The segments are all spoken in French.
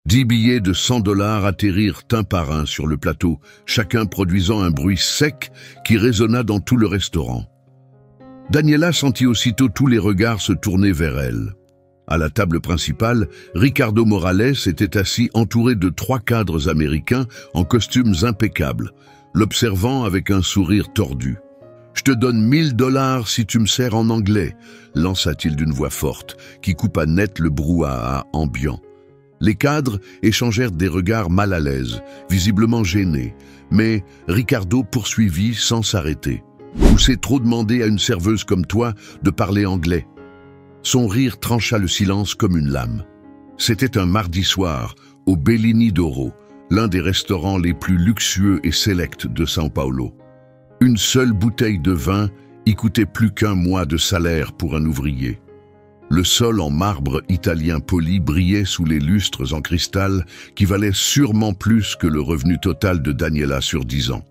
10 billets de 100 $ atterrirent un par un sur le plateau, chacun produisant un bruit sec qui résonna dans tout le restaurant. Daniela sentit aussitôt tous les regards se tourner vers elle. À la table principale, Ricardo Morales était assis entouré de 3 cadres américains en costumes impeccables, l'observant avec un sourire tordu. « Je te donne 1000 $ si tu me sers en anglais », lança-t-il d'une voix forte, qui coupa net le brouhaha ambiant. Les cadres échangèrent des regards mal à l'aise, visiblement gênés, mais Ricardo poursuivit sans s'arrêter. « Ou c'est trop demander à une serveuse comme toi de parler anglais ?» Son rire trancha le silence comme une lame. C'était un mardi soir, au Bellini d'Oro, l'un des restaurants les plus luxueux et sélects de São Paulo. Une seule bouteille de vin y coûtait plus qu'1 mois de salaire pour un ouvrier. Le sol en marbre italien poli brillait sous les lustres en cristal qui valaient sûrement plus que le revenu total de Daniela sur 10 ans.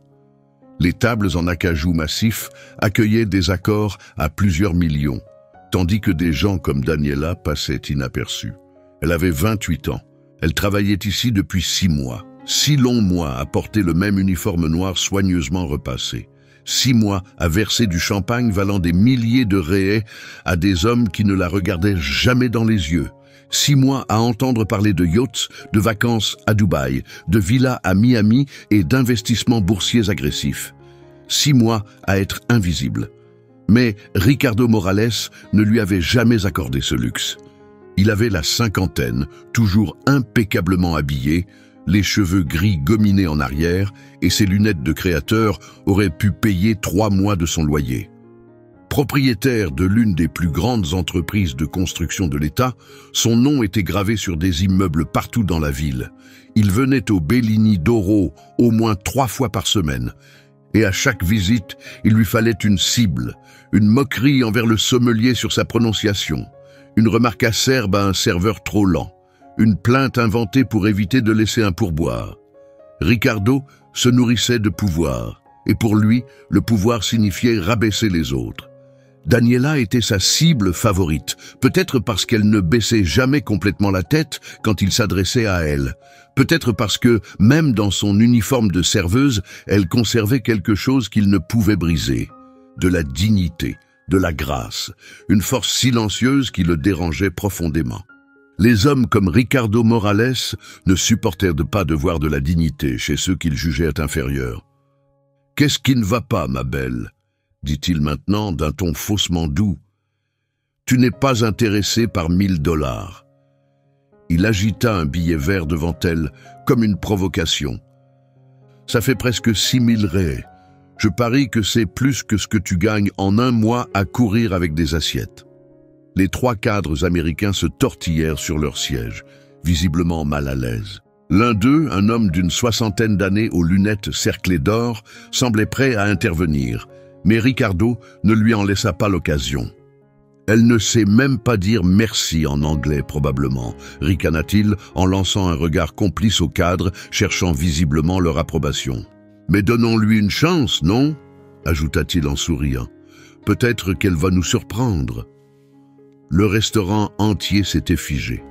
Les tables en acajou massif accueillaient des accords à plusieurs millions, tandis que des gens comme Daniela passaient inaperçus. Elle avait 28 ans. Elle travaillait ici depuis 6 mois. 6 longs mois à porter le même uniforme noir soigneusement repassé. 6 mois à verser du champagne valant des milliers de réais à des hommes qui ne la regardaient jamais dans les yeux. 6 mois à entendre parler de yachts, de vacances à Dubaï, de villas à Miami et d'investissements boursiers agressifs. 6 mois à être invisible. Mais Ricardo Morales ne lui avait jamais accordé ce luxe. Il avait la cinquantaine, toujours impeccablement habillé, les cheveux gris gominés en arrière et ses lunettes de créateur auraient pu payer 3 mois de son loyer. Propriétaire de l'une des plus grandes entreprises de construction de l'État, son nom était gravé sur des immeubles partout dans la ville. Il venait au Bellini d'Oro au moins 3 fois par semaine. Et à chaque visite, il lui fallait une cible, une moquerie envers le sommelier sur sa prononciation, une remarque acerbe à un serveur trop lent, une plainte inventée pour éviter de laisser un pourboire. Ricardo se nourrissait de pouvoir, et pour lui, le pouvoir signifiait rabaisser les autres. Daniela était sa cible favorite, peut-être parce qu'elle ne baissait jamais complètement la tête quand il s'adressait à elle. Peut-être parce que, même dans son uniforme de serveuse, elle conservait quelque chose qu'il ne pouvait briser. De la dignité, de la grâce, une force silencieuse qui le dérangeait profondément. Les hommes comme Ricardo Morales ne supportèrent pas de voir de la dignité chez ceux qu'ils jugeaient inférieurs. « Qu'est-ce qui ne va pas, ma belle ?» dit-il maintenant d'un ton faussement doux. « Tu n'es pas intéressé par 1000 $. Il agita un billet vert devant elle, comme une provocation. « Ça fait presque 6000 réais. Je parie que c'est plus que ce que tu gagnes en 1 mois à courir avec des assiettes. » Les 3 cadres américains se tortillèrent sur leur siège, visiblement mal à l'aise. L'un d'eux, un homme d'une 60aine d'années aux lunettes cerclées d'or, semblait prêt à intervenir. Mais Ricardo ne lui en laissa pas l'occasion. « Elle ne sait même pas dire merci en anglais, probablement », ricana-t-il en lançant un regard complice au cadre, cherchant visiblement leur approbation. « Mais donnons-lui une chance, non ?» ajouta-t-il en souriant. « Peut-être qu'elle va nous surprendre. » Le restaurant entier s'était figé.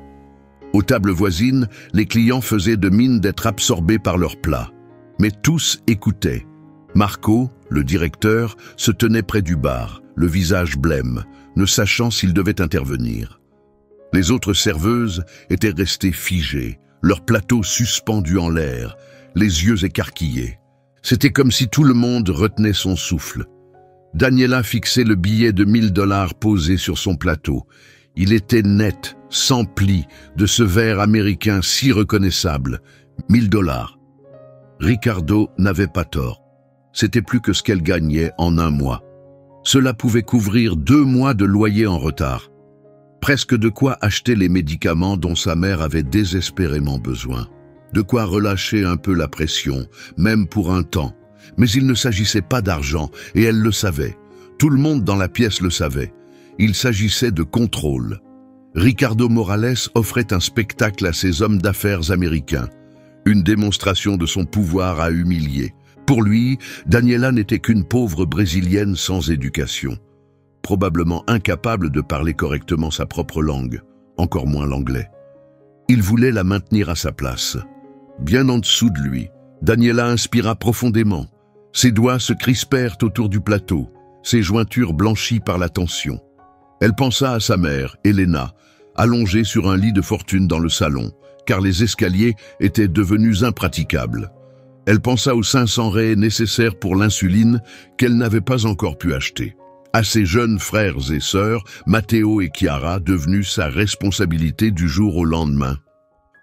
Aux tables voisines, les clients faisaient de mine d'être absorbés par leurs plats. Mais tous écoutaient. Marco, le directeur, se tenait près du bar, le visage blême, ne sachant s'il devait intervenir. Les autres serveuses étaient restées figées, leurs plateaux suspendus en l'air, les yeux écarquillés. C'était comme si tout le monde retenait son souffle. Daniela fixait le billet de 1000 $ posé sur son plateau. Il était net, sans pli, de ce verre américain si reconnaissable. 1000 $. Ricardo n'avait pas tort. C'était plus que ce qu'elle gagnait en 1 mois. Cela pouvait couvrir 2 mois de loyer en retard. Presque de quoi acheter les médicaments dont sa mère avait désespérément besoin. De quoi relâcher un peu la pression, même pour un temps. Mais il ne s'agissait pas d'argent, et elle le savait. Tout le monde dans la pièce le savait. Il s'agissait de contrôle. Ricardo Morales offrait un spectacle à ces hommes d'affaires américains. Une démonstration de son pouvoir à humilier. Pour lui, Daniela n'était qu'une pauvre Brésilienne sans éducation, probablement incapable de parler correctement sa propre langue, encore moins l'anglais. Il voulait la maintenir à sa place. Bien en dessous de lui, Daniela inspira profondément. Ses doigts se crispèrent autour du plateau, ses jointures blanchies par la tension. Elle pensa à sa mère, Elena, allongée sur un lit de fortune dans le salon, car les escaliers étaient devenus impraticables. Elle pensa aux 500 raies nécessaires pour l'insuline qu'elle n'avait pas encore pu acheter. À ses jeunes frères et sœurs, Matteo et Chiara, devenus sa responsabilité du jour au lendemain.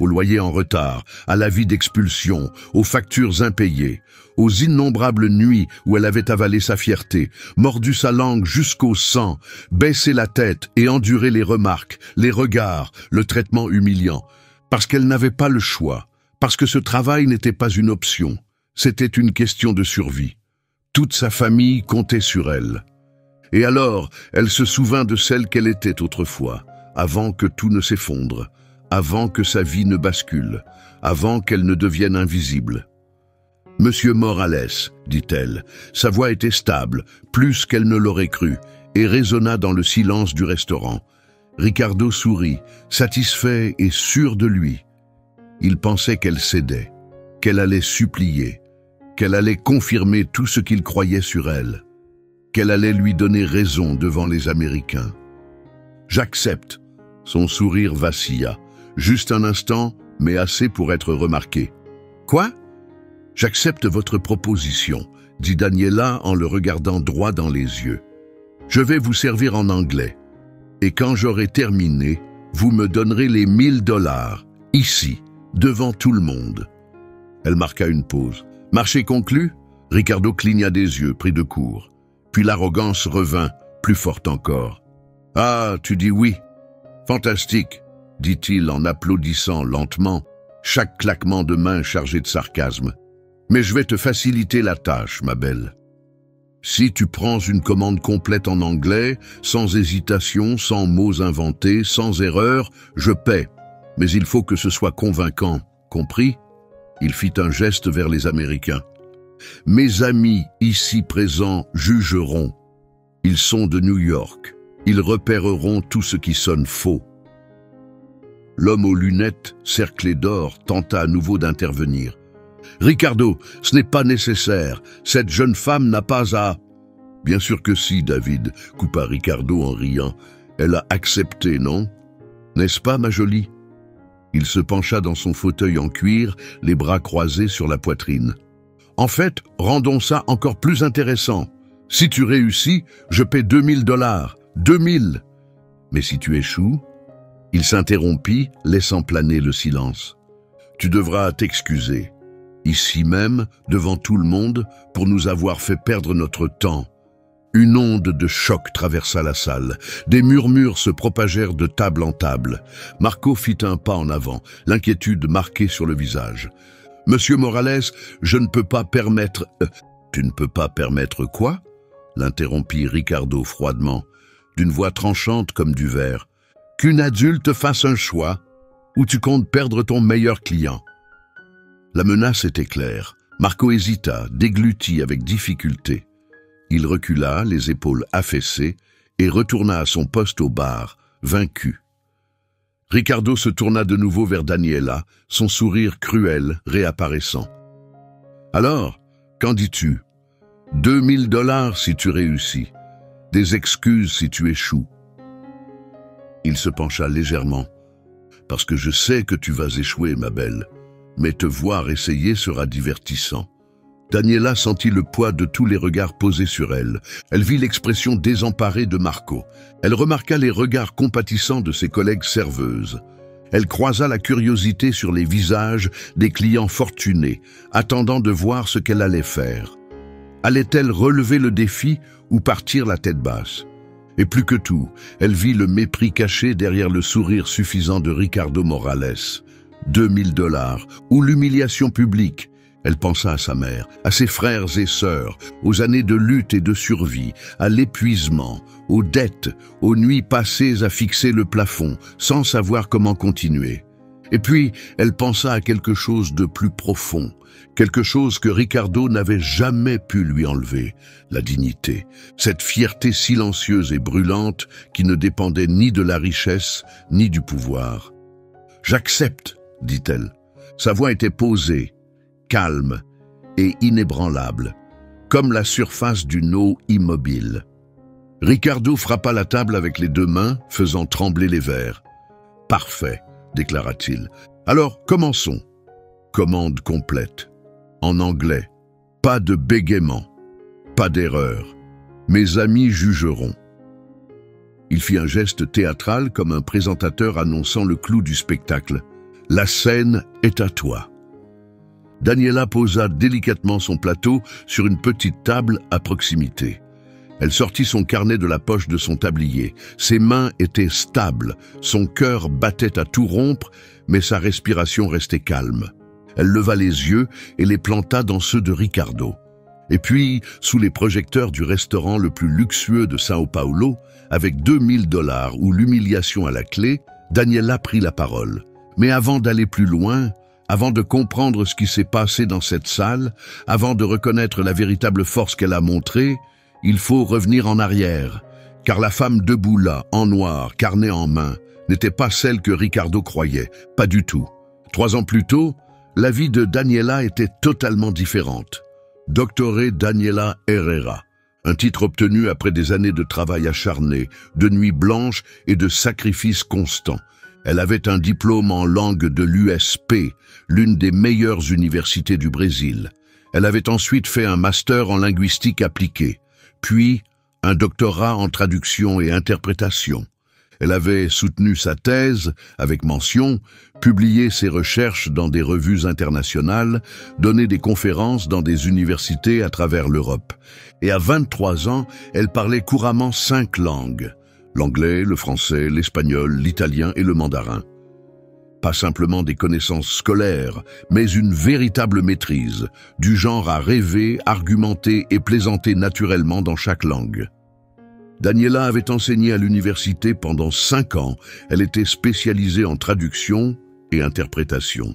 Au loyer en retard, à la vie d'expulsion, aux factures impayées, aux innombrables nuits où elle avait avalé sa fierté, mordu sa langue jusqu'au sang, baissé la tête et enduré les remarques, les regards, le traitement humiliant, parce qu'elle n'avait pas le choix, parce que ce travail n'était pas une option, c'était une question de survie. Toute sa famille comptait sur elle. Et alors, elle se souvint de celle qu'elle était autrefois, avant que tout ne s'effondre, avant que sa vie ne bascule, avant qu'elle ne devienne invisible. « Monsieur Morales, dit-elle, sa voix était stable, plus qu'elle ne l'aurait cru, et résonna dans le silence du restaurant. Ricardo sourit, satisfait et sûr de lui. Il pensait qu'elle cédait, qu'elle allait supplier, qu'elle allait confirmer tout ce qu'il croyait sur elle, qu'elle allait lui donner raison devant les Américains. « J'accepte !» Son sourire vacilla. Juste un instant, mais assez pour être remarqué. « Quoi ?»« J'accepte votre proposition, » dit Daniela en le regardant droit dans les yeux. « Je vais vous servir en anglais. Et quand j'aurai terminé, vous me donnerez les 1000 $, ici, devant tout le monde. » Elle marqua une pause. « Marché conclu ?» Ricardo cligna des yeux, pris de court. Puis l'arrogance revint, plus forte encore. « Ah, tu dis oui. Fantastique, » dit-il en applaudissant lentement, chaque claquement de main chargé de sarcasme. « Mais je vais te faciliter la tâche, ma belle. Si tu prends une commande complète en anglais, sans hésitation, sans mots inventés, sans erreur, je paie. Mais il faut que ce soit convaincant, compris ?» Il fit un geste vers les Américains. « Mes amis ici présents jugeront. Ils sont de New York. Ils repéreront tout ce qui sonne faux. » L'homme aux lunettes, cerclé d'or, tenta à nouveau d'intervenir. « Ricardo, ce n'est pas nécessaire. Cette jeune femme n'a pas à... » « Bien sûr que si, David, » coupa Ricardo en riant. « Elle a accepté, non? N'est-ce pas, ma jolie ?» Il se pencha dans son fauteuil en cuir, les bras croisés sur la poitrine. « En fait, rendons ça encore plus intéressant. Si tu réussis, je paie 2000 $. 2000 ! Mais si tu échoues... » Il s'interrompit, laissant planer le silence. « Tu devras t'excuser, ici même, devant tout le monde, pour nous avoir fait perdre notre temps. » Une onde de choc traversa la salle. Des murmures se propagèrent de table en table. Marco fit un pas en avant, l'inquiétude marquée sur le visage. « Monsieur Morales, je ne peux pas permettre... » « Tu ne peux pas permettre quoi ?» l'interrompit Ricardo froidement, d'une voix tranchante comme du verre. « Qu'une adulte fasse un choix, ou tu comptes perdre ton meilleur client. » La menace était claire. Marco hésita, déglutit avec difficulté. Il recula, les épaules affaissées, et retourna à son poste au bar, vaincu. Ricardo se tourna de nouveau vers Daniela, son sourire cruel réapparaissant. « Alors, qu'en dis-tu? 2000 $ si tu réussis, des excuses si tu échoues. » Il se pencha légèrement. « Parce que je sais que tu vas échouer, ma belle, mais te voir essayer sera divertissant. » Daniela sentit le poids de tous les regards posés sur elle. Elle vit l'expression désemparée de Marco. Elle remarqua les regards compatissants de ses collègues serveuses. Elle croisa la curiosité sur les visages des clients fortunés, attendant de voir ce qu'elle allait faire. Allait-elle relever le défi ou partir la tête basse? Et plus que tout, elle vit le mépris caché derrière le sourire suffisant de Ricardo Morales. 2000 $, ou l'humiliation publique. Elle pensa à sa mère, à ses frères et sœurs, aux années de lutte et de survie, à l'épuisement, aux dettes, aux nuits passées à fixer le plafond, sans savoir comment continuer. Et puis, elle pensa à quelque chose de plus profond, quelque chose que Ricardo n'avait jamais pu lui enlever, la dignité, cette fierté silencieuse et brûlante qui ne dépendait ni de la richesse ni du pouvoir. J'accepte, dit-elle. Sa voix était posée, calme et inébranlable, comme la surface d'une eau immobile. Ricardo frappa la table avec les deux mains, faisant trembler les verres. « Parfait, déclara-t-il. Alors, commençons. » Commande complète. En anglais. Pas de bégaiement. Pas d'erreur. Mes amis jugeront. Il fit un geste théâtral comme un présentateur annonçant le clou du spectacle. « La scène est à toi. » Daniela posa délicatement son plateau sur une petite table à proximité. Elle sortit son carnet de la poche de son tablier. Ses mains étaient stables, son cœur battait à tout rompre, mais sa respiration restait calme. Elle leva les yeux et les planta dans ceux de Ricardo. Et puis, sous les projecteurs du restaurant le plus luxueux de São Paulo, avec 2000 $ ou l'humiliation à la clé, Daniela prit la parole. Mais avant d'aller plus loin, avant de comprendre ce qui s'est passé dans cette salle, avant de reconnaître la véritable force qu'elle a montrée, il faut revenir en arrière, car la femme debout là, en noir, carnet en main, n'était pas celle que Ricardo croyait, pas du tout. 3 ans plus tôt, la vie de Daniela était totalement différente. Doctoré Daniela Herrera, un titre obtenu après des années de travail acharné, de nuits blanches et de sacrifices constants. Elle avait un diplôme en langue de l'USP, l'une des meilleures universités du Brésil. Elle avait ensuite fait un master en linguistique appliquée, puis un doctorat en traduction et interprétation. Elle avait soutenu sa thèse, avec mention, publié ses recherches dans des revues internationales, donné des conférences dans des universités à travers l'Europe. Et à 23 ans, elle parlait couramment 5 langues. L'anglais, le français, l'espagnol, l'italien et le mandarin. Pas simplement des connaissances scolaires, mais une véritable maîtrise, du genre à rêver, argumenter et plaisanter naturellement dans chaque langue. Daniela avait enseigné à l'université pendant 5 ans. Elle était spécialisée en traduction et interprétation.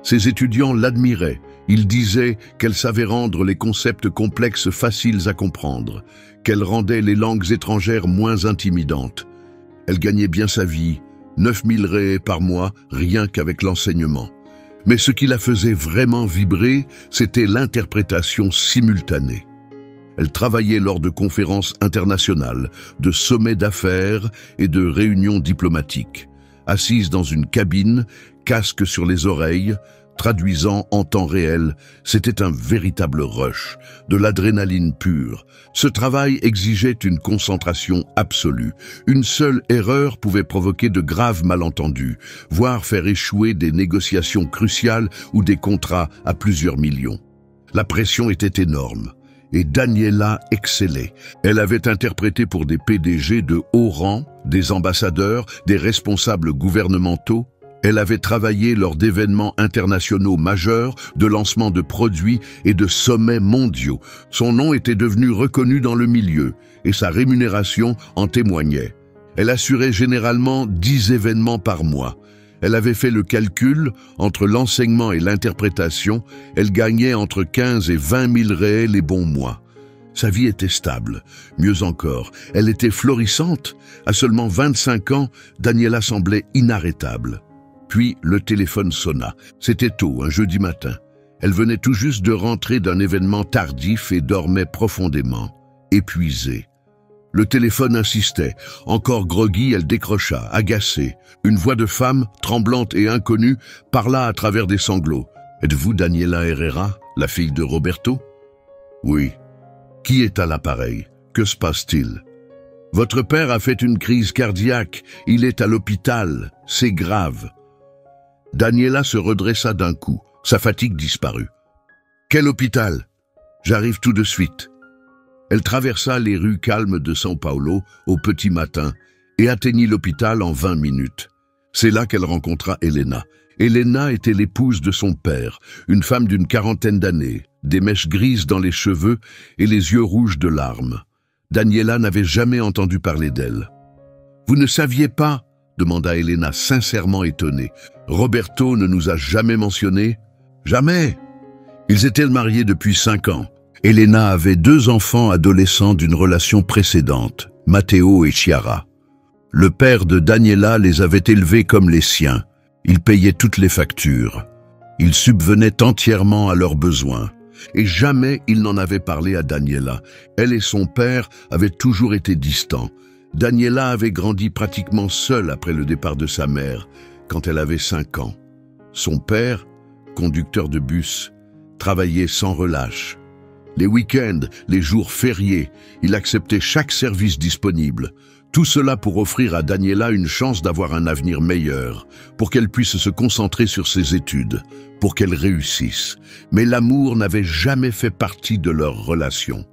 Ses étudiants l'admiraient. Ils disaient qu'elle savait rendre les concepts complexes faciles à comprendre, qu'elle rendait les langues étrangères moins intimidantes. Elle gagnait bien sa vie, 9000 réals par mois, rien qu'avec l'enseignement. Mais ce qui la faisait vraiment vibrer, c'était l'interprétation simultanée. Elle travaillait lors de conférences internationales, de sommets d'affaires et de réunions diplomatiques. Assise dans une cabine, casque sur les oreilles, traduisant en temps réel, c'était un véritable rush, de l'adrénaline pure. Ce travail exigeait une concentration absolue. Une seule erreur pouvait provoquer de graves malentendus, voire faire échouer des négociations cruciales ou des contrats à plusieurs millions. La pression était énorme. Et Daniela excellait. Elle avait interprété pour des PDG de haut rang, des ambassadeurs, des responsables gouvernementaux. Elle avait travaillé lors d'événements internationaux majeurs, de lancements de produits et de sommets mondiaux. Son nom était devenu reconnu dans le milieu et sa rémunération en témoignait. Elle assurait généralement 10 événements par mois. Elle avait fait le calcul, entre l'enseignement et l'interprétation, elle gagnait entre 15 et 20 000 réals les bons mois. Sa vie était stable. Mieux encore, elle était florissante. À seulement 25 ans, Daniela semblait inarrêtable. Puis le téléphone sonna. C'était tôt, un jeudi matin. Elle venait tout juste de rentrer d'un événement tardif et dormait profondément, épuisée. Le téléphone insistait. Encore groggy, elle décrocha, agacée. Une voix de femme, tremblante et inconnue, parla à travers des sanglots. « Êtes-vous Daniela Herrera, la fille de Roberto ?»« Oui. »« Qui est à l'appareil? Que se passe-t-il ?»« Votre père a fait une crise cardiaque. Il est à l'hôpital. C'est grave. » Daniela se redressa d'un coup. Sa fatigue disparut. « Quel hôpital? J'arrive tout de suite. » Elle traversa les rues calmes de São Paulo au petit matin et atteignit l'hôpital en 20 minutes. C'est là qu'elle rencontra Helena. Helena était l'épouse de son père, une femme d'une 40aine d'années, des mèches grises dans les cheveux et les yeux rouges de larmes. Daniela n'avait jamais entendu parler d'elle. « Vous ne saviez pas ?» demanda Helena, sincèrement étonnée. « Roberto ne nous a jamais mentionné ?»« Jamais !» Ils étaient mariés depuis 5 ans. Helena avait 2 enfants adolescents d'une relation précédente, Matteo et Chiara. Le père de Daniela les avait élevés comme les siens. Il payait toutes les factures. Il subvenait entièrement à leurs besoins. Et jamais il n'en avait parlé à Daniela. Elle et son père avaient toujours été distants. Daniela avait grandi pratiquement seule après le départ de sa mère, quand elle avait 5 ans. Son père, conducteur de bus, travaillait sans relâche. Les week-ends, les jours fériés, il acceptait chaque service disponible. Tout cela pour offrir à Daniela une chance d'avoir un avenir meilleur, pour qu'elle puisse se concentrer sur ses études, pour qu'elle réussisse. Mais l'amour n'avait jamais fait partie de leur relation.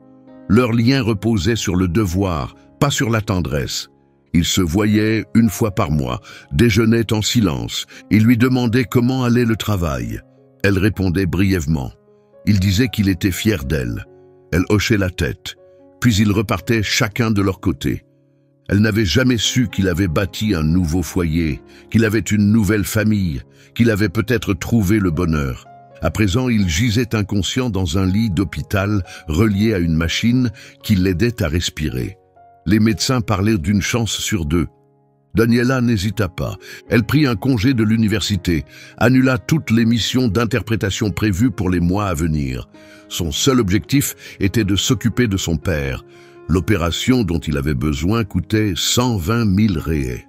Leur lien reposait sur le devoir, pas sur la tendresse. Ils se voyaient 1 fois par mois, déjeunaient en silence. Il lui demandait comment allait le travail. Elle répondait brièvement. Il disait qu'il était fier d'elle. Elle hochait la tête, puis ils repartaient chacun de leur côté. Elle n'avait jamais su qu'il avait bâti un nouveau foyer, qu'il avait une nouvelle famille, qu'il avait peut-être trouvé le bonheur. À présent, il gisait inconscient dans un lit d'hôpital relié à une machine qui l'aidait à respirer. Les médecins parlaient d'une chance sur 2. Daniela n'hésita pas. Elle prit un congé de l'université, annula toutes les missions d'interprétation prévues pour les mois à venir. Son seul objectif était de s'occuper de son père. L'opération dont il avait besoin coûtait 120 000 réais.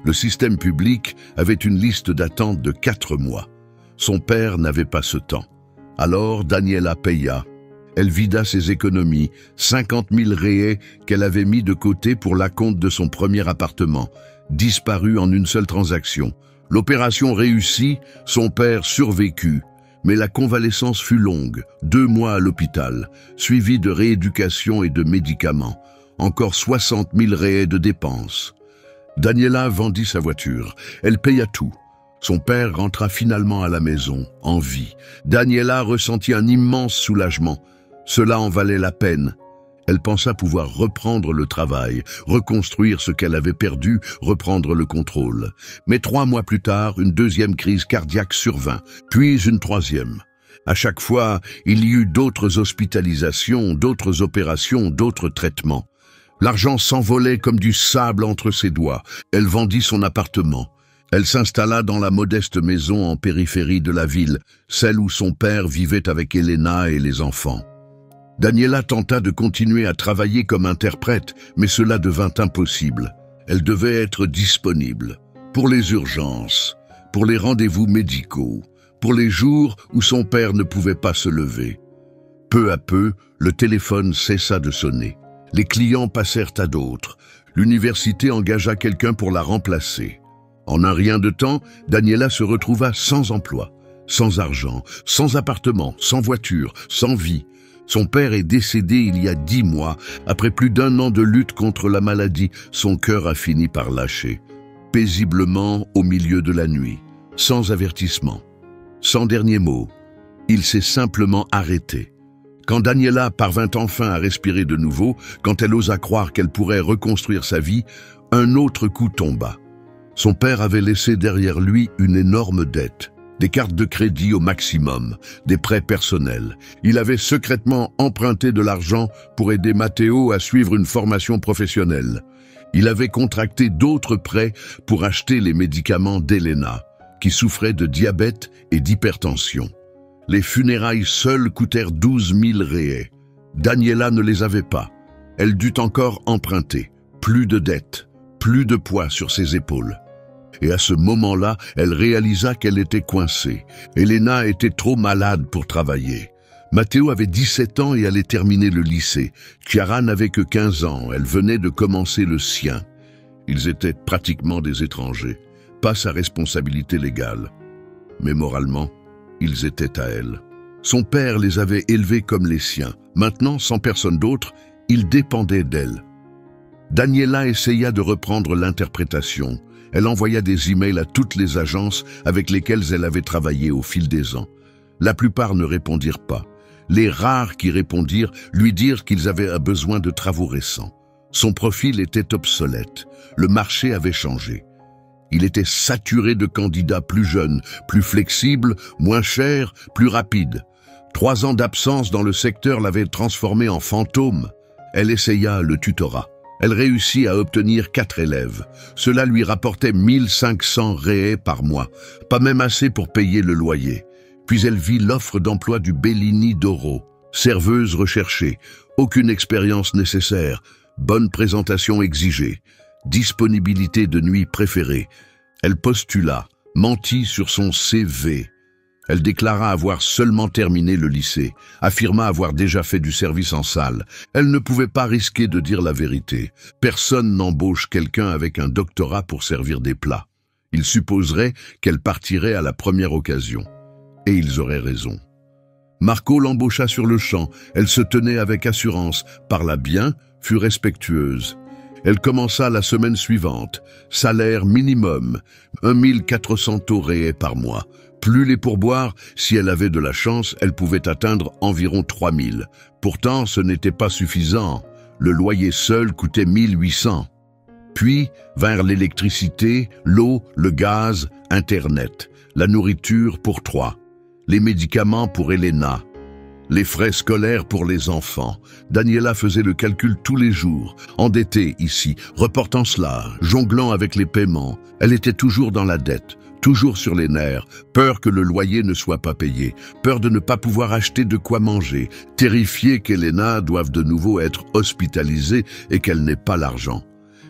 Le système public avait une liste d'attente de 4 mois. Son père n'avait pas ce temps. Alors Daniela paya. Elle vida ses économies, 50 000 réais qu'elle avait mis de côté pour l'acompte de son premier appartement, disparu en une seule transaction. L'opération réussit, son père survécut, mais la convalescence fut longue, 2 mois à l'hôpital, suivie de rééducation et de médicaments, encore 60 000 réais de dépenses. Daniela vendit sa voiture, elle paya tout. Son père rentra finalement à la maison, en vie. Daniela ressentit un immense soulagement. Cela en valait la peine. Elle pensa pouvoir reprendre le travail, reconstruire ce qu'elle avait perdu, reprendre le contrôle. Mais 3 mois plus tard, une 2e crise cardiaque survint, puis une 3e. À chaque fois, il y eut d'autres hospitalisations, d'autres opérations, d'autres traitements. L'argent s'envolait comme du sable entre ses doigts. Elle vendit son appartement. Elle s'installa dans la modeste maison en périphérie de la ville, celle où son père vivait avec Elena et les enfants. Daniela tenta de continuer à travailler comme interprète, mais cela devint impossible. Elle devait être disponible pour les urgences, pour les rendez-vous médicaux, pour les jours où son père ne pouvait pas se lever. Peu à peu, le téléphone cessa de sonner. Les clients passèrent à d'autres. L'université engagea quelqu'un pour la remplacer. En un rien de temps, Daniela se retrouva sans emploi, sans argent, sans appartement, sans voiture, sans vie. Son père est décédé il y a 10 mois. Après plus d'1 an de lutte contre la maladie, son cœur a fini par lâcher. Paisiblement au milieu de la nuit, sans avertissement, sans dernier mot, il s'est simplement arrêté. Quand Daniela parvint enfin à respirer de nouveau, quand elle osa croire qu'elle pourrait reconstruire sa vie, un autre coup tomba. Son père avait laissé derrière lui une énorme dette. Des cartes de crédit au maximum, des prêts personnels. Il avait secrètement emprunté de l'argent pour aider Matteo à suivre une formation professionnelle. Il avait contracté d'autres prêts pour acheter les médicaments d'Elena, qui souffrait de diabète et d'hypertension. Les funérailles seules coûtèrent 12 000 réais. Daniela ne les avait pas. Elle dut encore emprunter. Plus de dettes, plus de poids sur ses épaules. Et à ce moment-là, elle réalisa qu'elle était coincée. Elena était trop malade pour travailler. Matteo avait 17 ans et allait terminer le lycée. Chiara n'avait que 15 ans, elle venait de commencer le sien. Ils étaient pratiquement des étrangers, pas sa responsabilité légale. Mais moralement, ils étaient à elle. Son père les avait élevés comme les siens. Maintenant, sans personne d'autre, il dépendait d'elle. Daniela essaya de reprendre l'interprétation. Elle envoya des emails à toutes les agences avec lesquelles elle avait travaillé au fil des ans. La plupart ne répondirent pas. Les rares qui répondirent lui dirent qu'ils avaient besoin de travaux récents. Son profil était obsolète. Le marché avait changé. Il était saturé de candidats plus jeunes, plus flexibles, moins chers, plus rapides. 3 ans d'absence dans le secteur l'avaient transformé en fantôme. Elle essaya le tutorat. Elle réussit à obtenir 4 élèves. Cela lui rapportait 1500 réais par mois, pas même assez pour payer le loyer. Puis elle vit l'offre d'emploi du Bellini d'Oro. Serveuse recherchée, aucune expérience nécessaire, bonne présentation exigée, disponibilité de nuit préférée. Elle postula, mentit sur son CV. Elle déclara avoir seulement terminé le lycée, affirma avoir déjà fait du service en salle. Elle ne pouvait pas risquer de dire la vérité. Personne n'embauche quelqu'un avec un doctorat pour servir des plats. Ils supposeraient qu'elle partirait à la première occasion. Et ils auraient raison. Marco l'embaucha sur le champ. Elle se tenait avec assurance, parla bien, fut respectueuse. Elle commença la semaine suivante. Salaire minimum, 1400 réais par mois. Plus les pourboires, si elle avait de la chance, elle pouvait atteindre environ 3000. Pourtant, ce n'était pas suffisant. Le loyer seul coûtait 1800. Puis vinrent l'électricité, l'eau, le gaz, Internet, la nourriture pour 3, les médicaments pour Elena, les frais scolaires pour les enfants. Daniela faisait le calcul tous les jours, endettée ici, reportant cela, jonglant avec les paiements. Elle était toujours dans la dette, toujours sur les nerfs, peur que le loyer ne soit pas payé, peur de ne pas pouvoir acheter de quoi manger, terrifiée qu'Elena doive de nouveau être hospitalisée et qu'elle n'ait pas l'argent.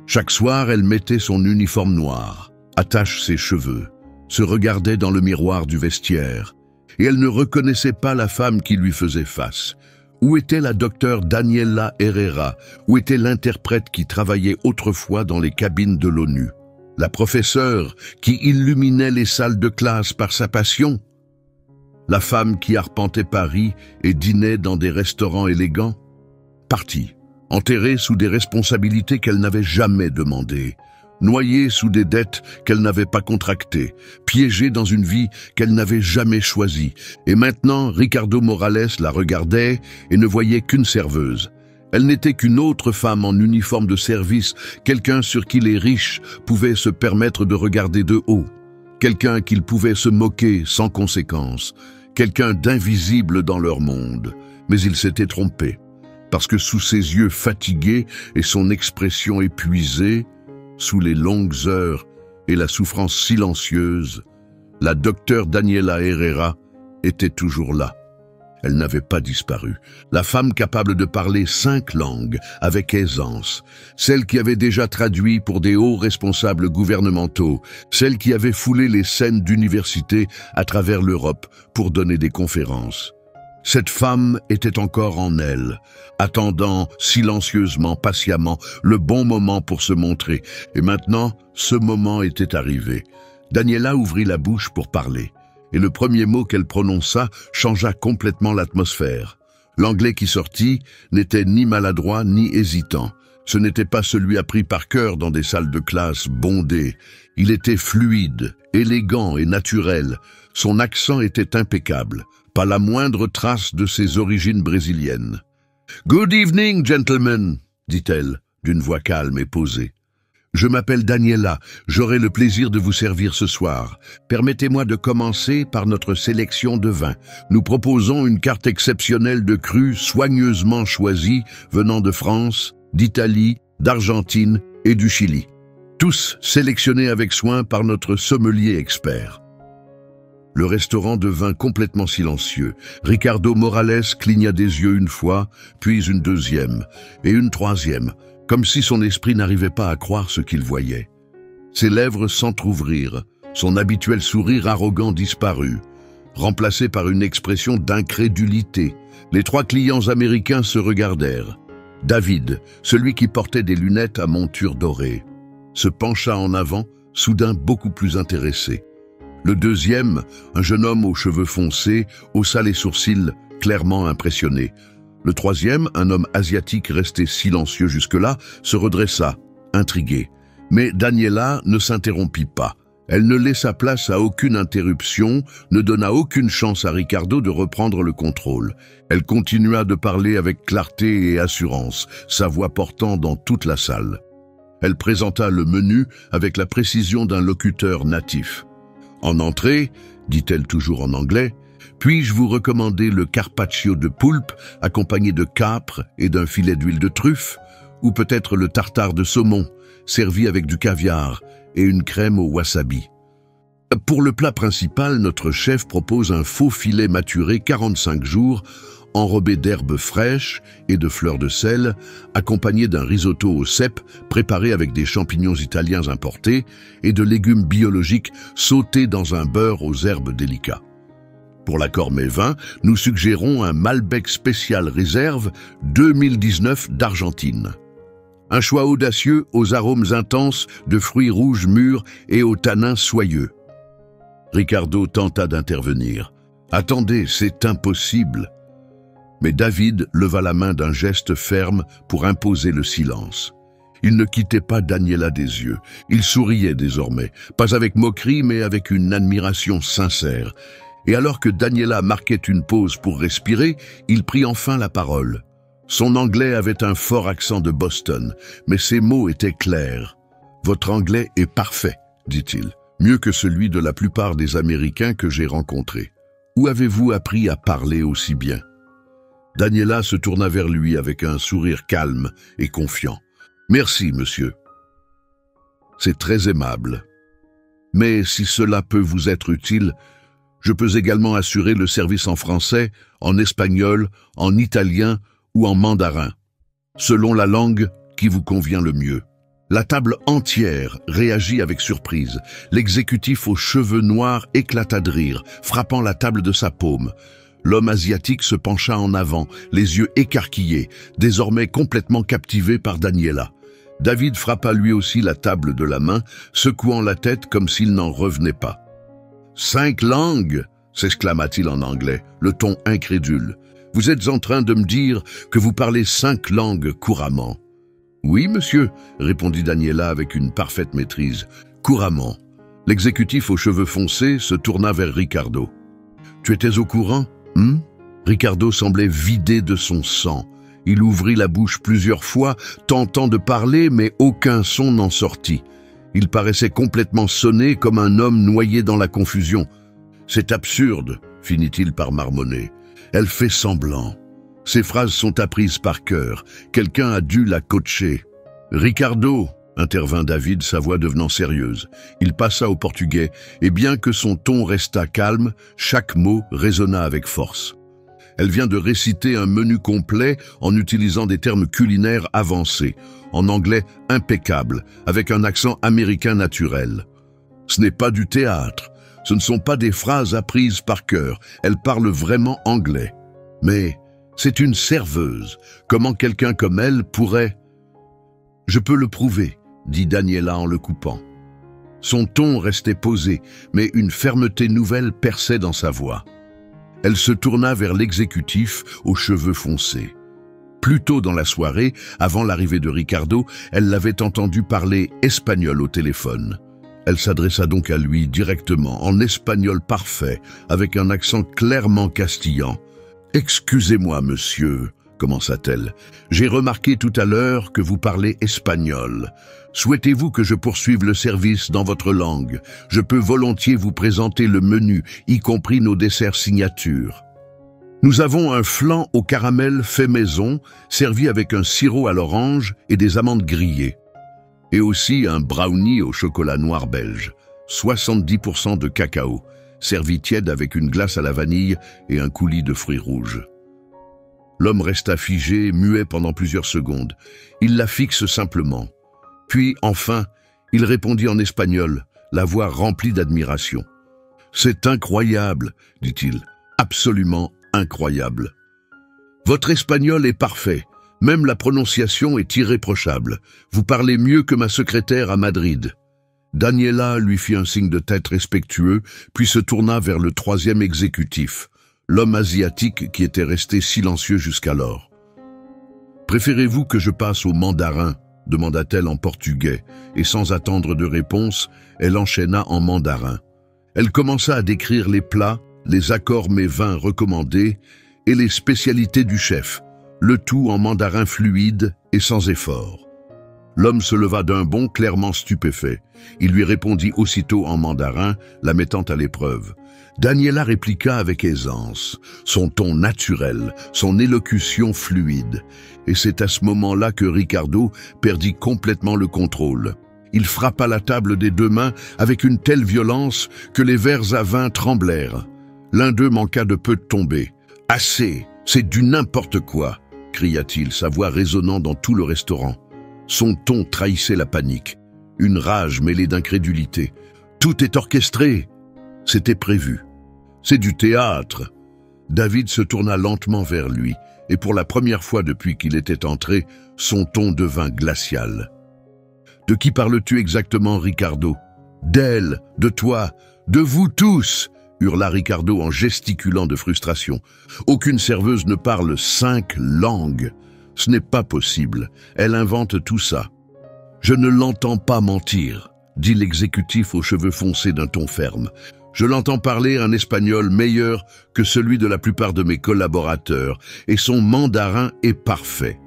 Chaque soir, elle mettait son uniforme noir, attache ses cheveux, se regardait dans le miroir du vestiaire, et elle ne reconnaissait pas la femme qui lui faisait face. Où était la docteure Daniela Herrera? Où était l'interprète qui travaillait autrefois dans les cabines de l'ONU? La professeure qui illuminait les salles de classe par sa passion? La femme qui arpentait Paris et dînait dans des restaurants élégants? Partie, enterrée sous des responsabilités qu'elle n'avait jamais demandées, noyée sous des dettes qu'elle n'avait pas contractées, piégée dans une vie qu'elle n'avait jamais choisie. Et maintenant, Ricardo Morales la regardait et ne voyait qu'une serveuse. Elle n'était qu'une autre femme en uniforme de service, quelqu'un sur qui les riches pouvaient se permettre de regarder de haut, quelqu'un qu'ils pouvaient se moquer sans conséquence, quelqu'un d'invisible dans leur monde. Mais il s'était trompé, parce que sous ses yeux fatigués et son expression épuisée, sous les longues heures et la souffrance silencieuse, la docteure Daniela Herrera était toujours là. Elle n'avait pas disparu. La femme capable de parler 5 langues avec aisance, celle qui avait déjà traduit pour des hauts responsables gouvernementaux, celle qui avait foulé les scènes d'université à travers l'Europe pour donner des conférences. Cette femme était encore en elle, attendant silencieusement, patiemment, le bon moment pour se montrer. Et maintenant, ce moment était arrivé. Daniela ouvrit la bouche pour parler, et le premier mot qu'elle prononça changea complètement l'atmosphère. L'anglais qui sortit n'était ni maladroit ni hésitant. Ce n'était pas celui appris par cœur dans des salles de classe bondées. Il était fluide, élégant et naturel. Son accent était impeccable. Pas la moindre trace de ses origines brésiliennes. « Good evening, gentlemen », dit-elle, d'une voix calme et posée. « Je m'appelle Daniela, j'aurai le plaisir de vous servir ce soir. Permettez-moi de commencer par notre sélection de vins. Nous proposons une carte exceptionnelle de crus soigneusement choisis venant de France, d'Italie, d'Argentine et du Chili. Tous sélectionnés avec soin par notre sommelier expert. » Le restaurant devint complètement silencieux. Ricardo Morales cligna des yeux une fois, puis une deuxième, et une troisième, comme si son esprit n'arrivait pas à croire ce qu'il voyait. Ses lèvres s'entr'ouvrirent, son habituel sourire arrogant disparut, remplacé par une expression d'incrédulité. Les 3 clients américains se regardèrent. David, celui qui portait des lunettes à monture dorée, se pencha en avant, soudain beaucoup plus intéressé. Le deuxième, un jeune homme aux cheveux foncés, haussa les sourcils, clairement impressionné. Le troisième, un homme asiatique resté silencieux jusque-là, se redressa, intrigué. Mais Daniela ne s'interrompit pas. Elle ne laissa place à aucune interruption, ne donna aucune chance à Ricardo de reprendre le contrôle. Elle continua de parler avec clarté et assurance, sa voix portant dans toute la salle. Elle présenta le menu avec la précision d'un locuteur natif. « En entrée, dit-elle toujours en anglais, puis-je vous recommander le carpaccio de poulpe accompagné de capre et d'un filet d'huile de truffe, ou peut-être le tartare de saumon, servi avec du caviar et une crème au wasabi. Pour le plat principal, notre chef propose un faux filet maturé 45 jours, enrobé d'herbes fraîches et de fleurs de sel, accompagné d'un risotto au cèpe préparé avec des champignons italiens importés et de légumes biologiques sautés dans un beurre aux herbes délicats. Pour l'accord mets-vins, nous suggérons un Malbec spécial réserve 2019 d'Argentine. Un choix audacieux aux arômes intenses de fruits rouges mûrs et aux tanins soyeux. Ricardo tenta d'intervenir. « Attendez, c'est impossible !» Mais David leva la main d'un geste ferme pour imposer le silence. Il ne quittait pas Daniela des yeux. Il souriait désormais, pas avec moquerie mais avec une admiration sincère. Et alors que Daniela marquait une pause pour respirer, il prit enfin la parole. Son anglais avait un fort accent de Boston, mais ses mots étaient clairs. « Votre anglais est parfait, dit-il. Mieux que celui de la plupart des Américains que j'ai rencontrés. Où avez-vous appris à parler aussi bien ?» Daniela se tourna vers lui avec un sourire calme et confiant. « Merci, monsieur. C'est très aimable. Mais si cela peut vous être utile, je peux également assurer le service en français, en espagnol, en italien ou en mandarin, selon la langue qui vous convient le mieux. » La table entière réagit avec surprise. L'exécutif aux cheveux noirs éclata de rire, frappant la table de sa paume. L'homme asiatique se pencha en avant, les yeux écarquillés, désormais complètement captivé par Daniela. David frappa lui aussi la table de la main, secouant la tête comme s'il n'en revenait pas. « 5 langues !» s'exclama-t-il en anglais, le ton incrédule. « Vous êtes en train de me dire que vous parlez 5 langues couramment ?» « Oui, monsieur, » répondit Daniela avec une parfaite maîtrise. « Couramment. » L'exécutif aux cheveux foncés se tourna vers Ricardo. « Tu étais au courant, Ricardo semblait vidé de son sang. Il ouvrit la bouche plusieurs fois, tentant de parler, mais aucun son n'en sortit. Il paraissait complètement sonné comme un homme noyé dans la confusion. « C'est absurde, » finit-il par marmonner. « Elle fait semblant. Ces phrases sont apprises par cœur. Quelqu'un a dû la coacher. »« Ricardo !» intervint David, sa voix devenant sérieuse. Il passa au portugais, et bien que son ton restât calme, chaque mot résonna avec force. Elle vient de réciter un menu complet en utilisant des termes culinaires avancés, en anglais impeccable, avec un accent américain naturel. Ce n'est pas du théâtre, ce ne sont pas des phrases apprises par cœur, elle parle vraiment anglais. Mais c'est une serveuse. Comment quelqu'un comme elle pourrait... « Je peux le prouver, » dit Daniela en le coupant. Son ton restait posé, mais une fermeté nouvelle perçait dans sa voix. Elle se tourna vers l'exécutif aux cheveux foncés. Plus tôt dans la soirée, avant l'arrivée de Ricardo, elle l'avait entendu parler espagnol au téléphone. Elle s'adressa donc à lui directement, en espagnol parfait, avec un accent clairement castillan. « Excusez-moi, monsieur, » commença-t-elle. « J'ai remarqué tout à l'heure que vous parlez espagnol. Souhaitez-vous que je poursuive le service dans votre langue? Je peux volontiers vous présenter le menu, y compris nos desserts signature. Nous avons un flan au caramel fait maison, servi avec un sirop à l'orange et des amandes grillées. Et aussi un brownie au chocolat noir belge, 70% de cacao, servi tiède avec une glace à la vanille et un coulis de fruits rouges. » L'homme resta figé, muet pendant plusieurs secondes. Il la fixe simplement. Puis, enfin, il répondit en espagnol, la voix remplie d'admiration. « C'est incroyable, » dit-il, « absolument incroyable. Votre espagnol est parfait, même la prononciation est irréprochable. Vous parlez mieux que ma secrétaire à Madrid. » Daniela lui fit un signe de tête respectueux, puis se tourna vers le troisième exécutif, l'homme asiatique qui était resté silencieux jusqu'alors. « Préférez-vous que je passe au mandarin ?» demanda-t-elle en portugais, et sans attendre de réponse, elle enchaîna en mandarin. Elle commença à décrire les plats, les accords mets vins recommandés et les spécialités du chef, le tout en mandarin fluide et sans effort. L'homme se leva d'un bond, clairement stupéfait. Il lui répondit aussitôt en mandarin, la mettant à l'épreuve. Daniela répliqua avec aisance, son ton naturel, son élocution fluide. Et c'est à ce moment-là que Ricardo perdit complètement le contrôle. Il frappa la table des deux mains avec une telle violence que les verres à vin tremblèrent. L'un d'eux manqua de peu de tomber. « Assez, c'est du n'importe quoi !» cria-t-il, sa voix résonnant dans tout le restaurant. Son ton trahissait la panique, une rage mêlée d'incrédulité. « Tout est orchestré !» C'était prévu. « C'est du théâtre !» David se tourna lentement vers lui, et pour la première fois depuis qu'il était entré, son ton devint glacial. « De qui parles-tu exactement, Ricardo ? D'elle, de toi, de vous tous !» hurla Ricardo en gesticulant de frustration. « Aucune serveuse ne parle 5 langues. Ce n'est pas possible. Elle invente tout ça. »« Je ne l'entends pas mentir, » dit l'exécutif aux cheveux foncés d'un ton ferme. « Je l'entends parler un espagnol meilleur que celui de la plupart de mes collaborateurs, et son mandarin est parfait. »«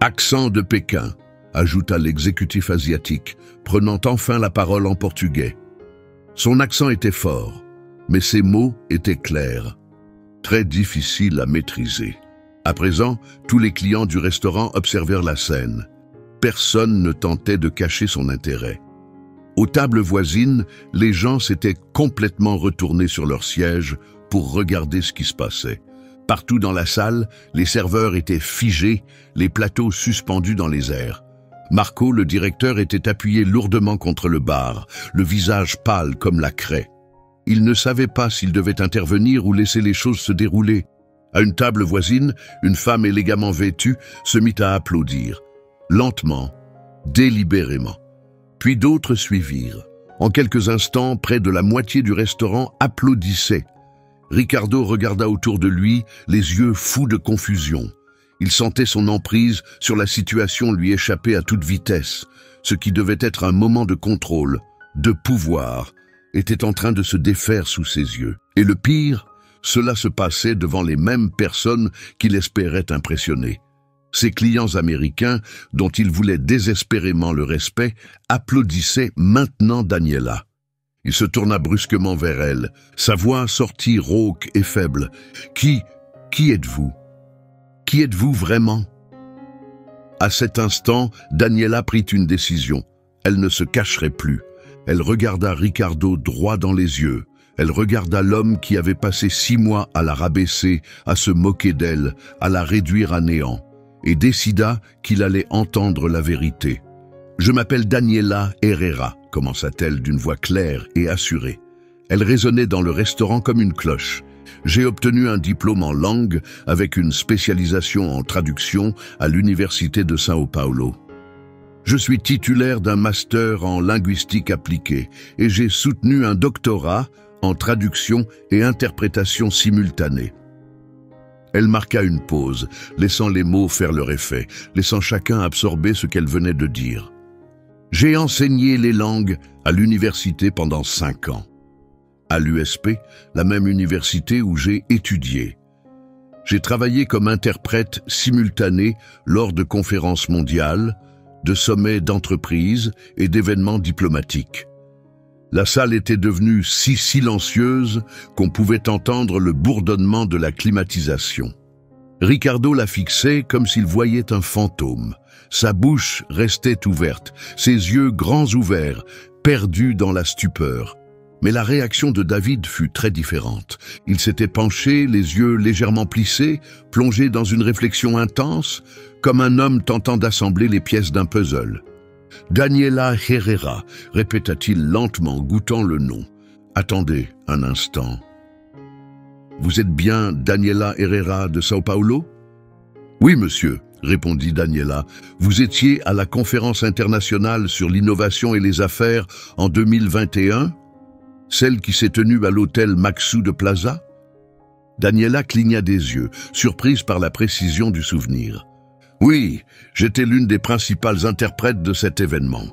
Accent de Pékin », ajouta l'exécutif asiatique, prenant enfin la parole en portugais. Son accent était fort, mais ses mots étaient clairs, très difficiles à maîtriser. À présent, tous les clients du restaurant observèrent la scène. Personne ne tentait de cacher son intérêt. Aux tables voisines, les gens s'étaient complètement retournés sur leurs sièges pour regarder ce qui se passait. Partout dans la salle, les serveurs étaient figés, les plateaux suspendus dans les airs. Marco, le directeur, était appuyé lourdement contre le bar, le visage pâle comme la craie. Il ne savait pas s'il devait intervenir ou laisser les choses se dérouler. À une table voisine, une femme élégamment vêtue se mit à applaudir, lentement, délibérément. Puis d'autres suivirent. En quelques instants, près de la moitié du restaurant applaudissait. Ricardo regarda autour de lui, les yeux fous de confusion. Il sentait son emprise sur la situation lui échapper à toute vitesse. Ce qui devait être un moment de contrôle, de pouvoir, était en train de se défaire sous ses yeux. Et le pire, cela se passait devant les mêmes personnes qu'il espérait impressionner. Ses clients américains, dont il voulait désespérément le respect, applaudissaient maintenant Daniela. Il se tourna brusquement vers elle. Sa voix sortit rauque et faible. « Qui êtes-vous ? Qui êtes-vous vraiment ?» À cet instant, Daniela prit une décision. Elle ne se cacherait plus. Elle regarda Ricardo droit dans les yeux. Elle regarda l'homme qui avait passé 6 mois à la rabaisser, à se moquer d'elle, à la réduire à néant, et décida qu'il allait entendre la vérité. « Je m'appelle Daniela Herrera », commença-t-elle d'une voix claire et assurée. Elle résonnait dans le restaurant comme une cloche. « J'ai obtenu un diplôme en langue avec une spécialisation en traduction à l'Université de São Paulo. Je suis titulaire d'un master en linguistique appliquée et j'ai soutenu un doctorat en traduction et interprétation simultanée. » Elle marqua une pause, laissant les mots faire leur effet, laissant chacun absorber ce qu'elle venait de dire. « J'ai enseigné les langues à l'université pendant 5 ans. À l'USP, la même université où j'ai étudié. J'ai travaillé comme interprète simultané lors de conférences mondiales, de sommets d'entreprises et d'événements diplomatiques. La salle était devenue si silencieuse qu'on pouvait entendre le bourdonnement de la climatisation. Ricardo la fixait comme s'il voyait un fantôme. Sa bouche restait ouverte, ses yeux grands ouverts, perdus dans la stupeur. Mais la réaction de David fut très différente. Il s'était penché, les yeux légèrement plissés, plongé dans une réflexion intense, comme un homme tentant d'assembler les pièces d'un puzzle. « Daniela Herrera », répéta-t-il lentement, goûtant le nom. « Attendez un instant. Vous êtes bien Daniela Herrera de São Paulo ?»« Oui, monsieur », répondit Daniela. « Vous étiez à la conférence internationale sur l'innovation et les affaires en 2021 ? Celle qui s'est tenue à l'hôtel Maxu de Plaza ?» Daniela cligna des yeux, surprise par la précision du souvenir. « Oui, j'étais l'une des principales interprètes de cet événement. »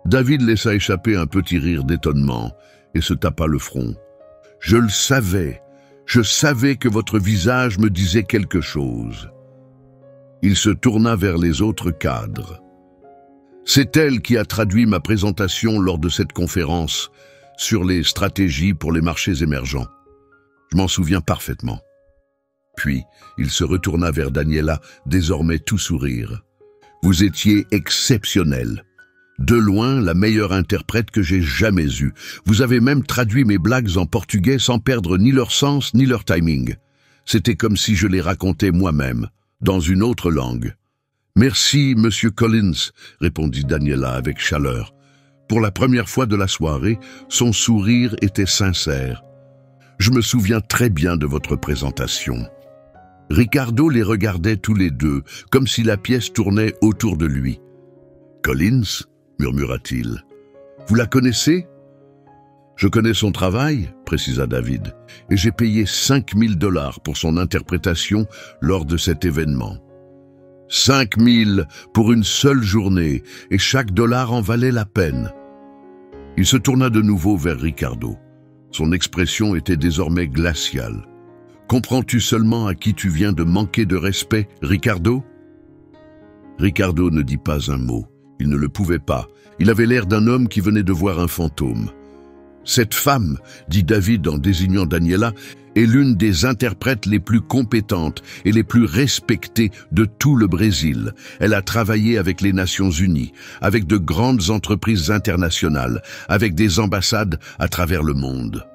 David laissa échapper un petit rire d'étonnement et se tapa le front. « Je le savais, je savais que votre visage me disait quelque chose. » Il se tourna vers les autres cadres. C'est elle qui a traduit ma présentation lors de cette conférence sur les stratégies pour les marchés émergents. Je m'en souviens parfaitement. Puis, il se retourna vers Daniela, désormais tout sourire. Vous étiez exceptionnelle. De loin, la meilleure interprète que j'ai jamais eue. Vous avez même traduit mes blagues en portugais sans perdre ni leur sens ni leur timing. C'était comme si je les racontais moi-même, dans une autre langue. Merci, Monsieur Collins, répondit Daniela avec chaleur. Pour la première fois de la soirée, son sourire était sincère. Je me souviens très bien de votre présentation. Ricardo les regardait tous les deux, comme si la pièce tournait autour de lui. Collins, murmura-t-il. Vous la connaissez? Je connais son travail, précisa David, et j'ai payé 5 000 $ pour son interprétation lors de cet événement. 5 000 pour une seule journée, et chaque dollar en valait la peine. Il se tourna de nouveau vers Ricardo. Son expression était désormais glaciale. Comprends-tu seulement à qui tu viens de manquer de respect, Ricardo? Ricardo ne dit pas un mot. Il ne le pouvait pas. Il avait l'air d'un homme qui venait de voir un fantôme. Cette femme, dit David en désignant Daniela, est l'une des interprètes les plus compétentes et les plus respectées de tout le Brésil. Elle a travaillé avec les Nations Unies, avec de grandes entreprises internationales, avec des ambassades à travers le monde.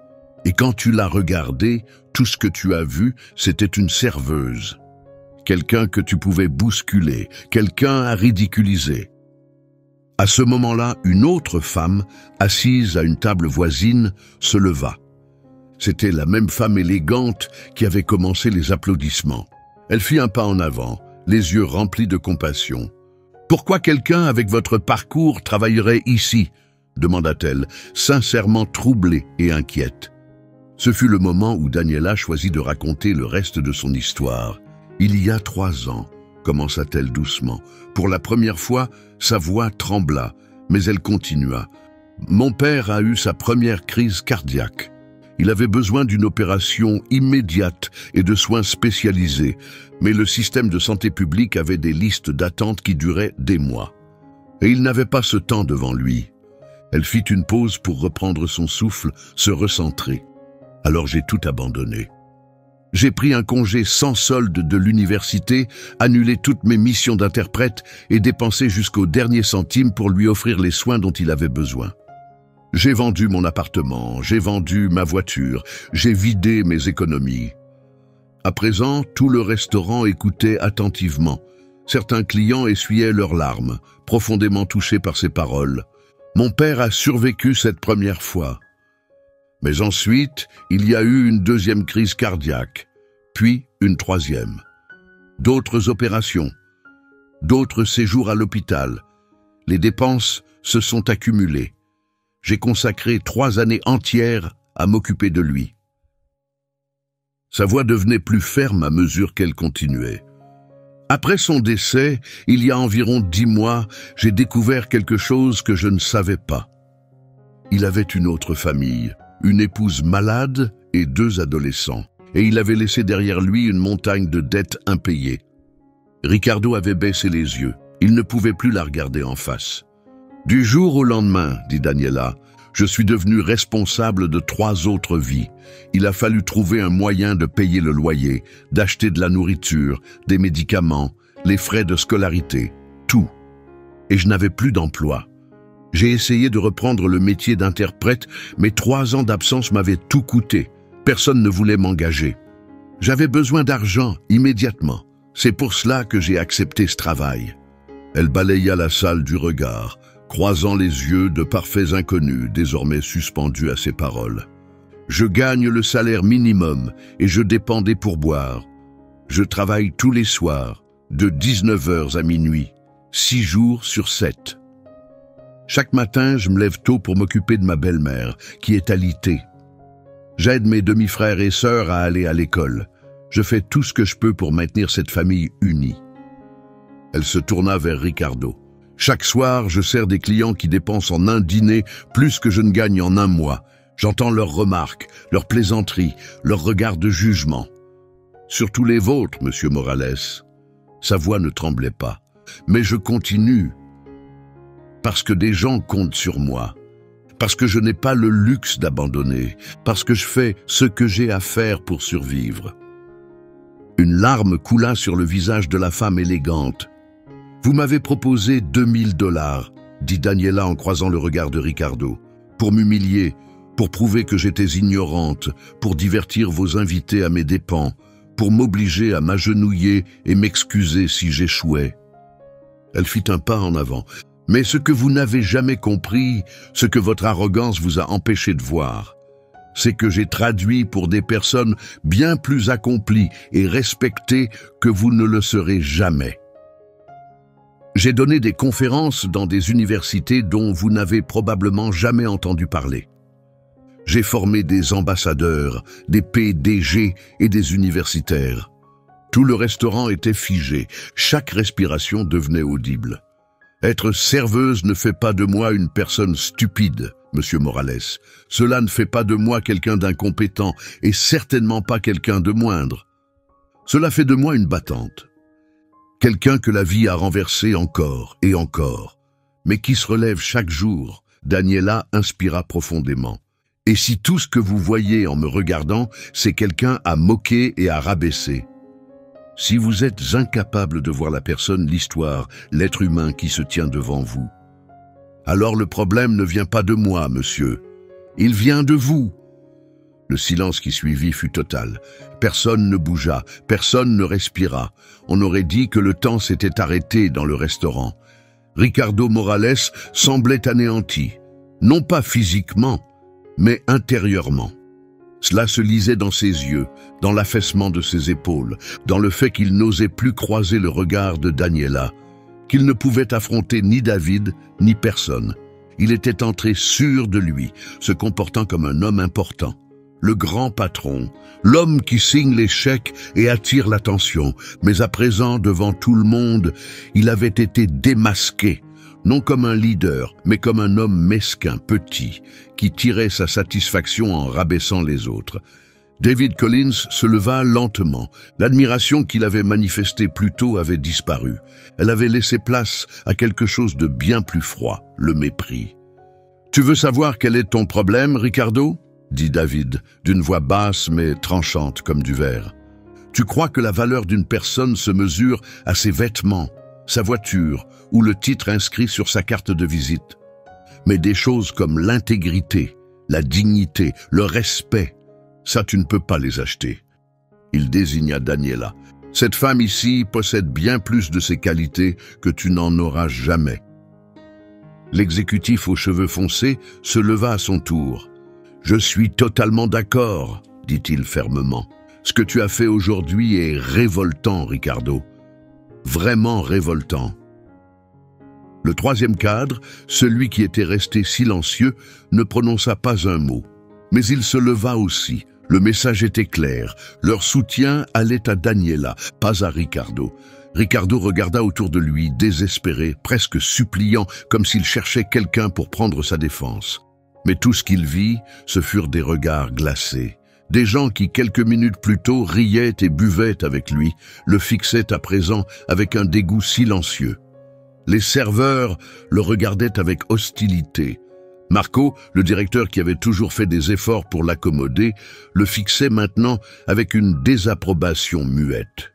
Et quand tu l'as regardée, tout ce que tu as vu, c'était une serveuse. Quelqu'un que tu pouvais bousculer, quelqu'un à ridiculiser. À ce moment-là, une autre femme, assise à une table voisine, se leva. C'était la même femme élégante qui avait commencé les applaudissements. Elle fit un pas en avant, les yeux remplis de compassion. « Pourquoi quelqu'un avec votre parcours travaillerait ici ?» demanda-t-elle, sincèrement troublée et inquiète. Ce fut le moment où Daniela choisit de raconter le reste de son histoire. « Il y a 3 ans, commença-t-elle doucement. Pour la première fois, sa voix trembla, mais elle continua. Mon père a eu sa première crise cardiaque. Il avait besoin d'une opération immédiate et de soins spécialisés, mais le système de santé publique avait des listes d'attente qui duraient des mois. Et il n'avait pas ce temps devant lui. Elle fit une pause pour reprendre son souffle, se recentrer. Alors j'ai tout abandonné. J'ai pris un congé sans solde de l'université, annulé toutes mes missions d'interprète et dépensé jusqu'au dernier centime pour lui offrir les soins dont il avait besoin. J'ai vendu mon appartement, j'ai vendu ma voiture, j'ai vidé mes économies. À présent, tout le restaurant écoutait attentivement. Certains clients essuyaient leurs larmes, profondément touchés par ses paroles. Mon père a survécu cette première fois. Mais ensuite, il y a eu une deuxième crise cardiaque, puis une troisième. D'autres opérations, d'autres séjours à l'hôpital. Les dépenses se sont accumulées. J'ai consacré 3 années entières à m'occuper de lui. Sa voix devenait plus ferme à mesure qu'elle continuait. Après son décès, il y a environ 10 mois, j'ai découvert quelque chose que je ne savais pas. Il avait une autre famille, une épouse malade et 2 adolescents, et il avait laissé derrière lui une montagne de dettes impayées. Ricardo avait baissé les yeux. Il ne pouvait plus la regarder en face. Du jour au lendemain, dit Daniela, je suis devenu responsable de 3 autres vies. Il a fallu trouver un moyen de payer le loyer, d'acheter de la nourriture, des médicaments, les frais de scolarité, tout. Et je n'avais plus d'emploi. J'ai essayé de reprendre le métier d'interprète, mais 3 ans d'absence m'avaient tout coûté. Personne ne voulait m'engager. J'avais besoin d'argent immédiatement. C'est pour cela que j'ai accepté ce travail. Elle balaya la salle du regard, croisant les yeux de parfaits inconnus, désormais suspendus à ses paroles. Je gagne le salaire minimum et je dépends des pourboires. Je travaille tous les soirs, de 19h à minuit, 6 jours sur 7. Chaque matin, je me lève tôt pour m'occuper de ma belle-mère, qui est alitée. J'aide mes demi-frères et sœurs à aller à l'école. Je fais tout ce que je peux pour maintenir cette famille unie. Elle se tourna vers Ricardo. Chaque soir, je sers des clients qui dépensent en un dîner plus que je ne gagne en un mois. J'entends leurs remarques, leurs plaisanteries, leurs regards de jugement. Surtout les vôtres, monsieur Morales. Sa voix ne tremblait pas. Mais je continue. parce que des gens comptent sur moi, parce que je n'ai pas le luxe d'abandonner, parce que je fais ce que j'ai à faire pour survivre. Une larme coula sur le visage de la femme élégante. « Vous m'avez proposé 2000 $, dit Daniela en croisant le regard de Ricardo, pour m'humilier, pour prouver que j'étais ignorante, pour divertir vos invités à mes dépens, pour m'obliger à m'agenouiller et m'excuser si j'échouais. » Elle fit un pas en avant. « Mais ce que vous n'avez jamais compris, ce que votre arrogance vous a empêché de voir, c'est que j'ai traduit pour des personnes bien plus accomplies et respectées que vous ne le serez jamais. J'ai donné des conférences dans des universités dont vous n'avez probablement jamais entendu parler. J'ai formé des ambassadeurs, des PDG et des universitaires. Tout le restaurant était figé, chaque respiration devenait audible. Être serveuse ne fait pas de moi une personne stupide, Monsieur Morales. Cela ne fait pas de moi quelqu'un d'incompétent et certainement pas quelqu'un de moindre. Cela fait de moi une battante. Quelqu'un que la vie a renversé encore et encore, mais qui se relève chaque jour. » Daniela inspira profondément. « Et si tout ce que vous voyez en me regardant, c'est quelqu'un à moquer et à rabaisser? Si vous êtes incapable de voir la personne, l'histoire, l'être humain qui se tient devant vous, alors le problème ne vient pas de moi, monsieur. Il vient de vous. » Le silence qui suivit fut total. Personne ne bougea, personne ne respira. On aurait dit que le temps s'était arrêté dans le restaurant. Ricardo Morales semblait anéanti, non pas physiquement, mais intérieurement. Cela se lisait dans ses yeux, dans l'affaissement de ses épaules, dans le fait qu'il n'osait plus croiser le regard de Daniela, qu'il ne pouvait affronter ni David, ni personne. Il était entré sûr de lui, se comportant comme un homme important. Le grand patron, l'homme qui signe les chèques et attire l'attention. Mais à présent, devant tout le monde, il avait été démasqué, non comme un leader, mais comme un homme mesquin, petit, qui tirait sa satisfaction en rabaissant les autres. David Collins se leva lentement. L'admiration qu'il avait manifestée plus tôt avait disparu. Elle avait laissé place à quelque chose de bien plus froid, le mépris. « Tu veux savoir quel est ton problème, Ricardo ?» dit David, d'une voix basse mais tranchante comme du verre. « Tu crois que la valeur d'une personne se mesure à ses vêtements, sa voiture ou le titre inscrit sur sa carte de visite. Mais des choses comme l'intégrité, la dignité, le respect, ça tu ne peux pas les acheter. » Il désigna Daniela. « Cette femme ici possède bien plus de ses qualités que tu n'en auras jamais. » L'exécutif aux cheveux foncés se leva à son tour. « Je suis totalement d'accord, » dit-il fermement. « Ce que tu as fait aujourd'hui est révoltant, Ricardo. Vraiment révoltant. » Le troisième cadre, celui qui était resté silencieux, ne prononça pas un mot. Mais il se leva aussi. Le message était clair. Leur soutien allait à Daniela, pas à Ricardo. Ricardo regarda autour de lui, désespéré, presque suppliant, comme s'il cherchait quelqu'un pour prendre sa défense. Mais tout ce qu'il vit, ce furent des regards glacés. Des gens qui, quelques minutes plus tôt, riaient et buvaient avec lui, le fixaient à présent avec un dégoût silencieux. Les serveurs le regardaient avec hostilité. Marco, le directeur qui avait toujours fait des efforts pour l'accommoder, le fixait maintenant avec une désapprobation muette.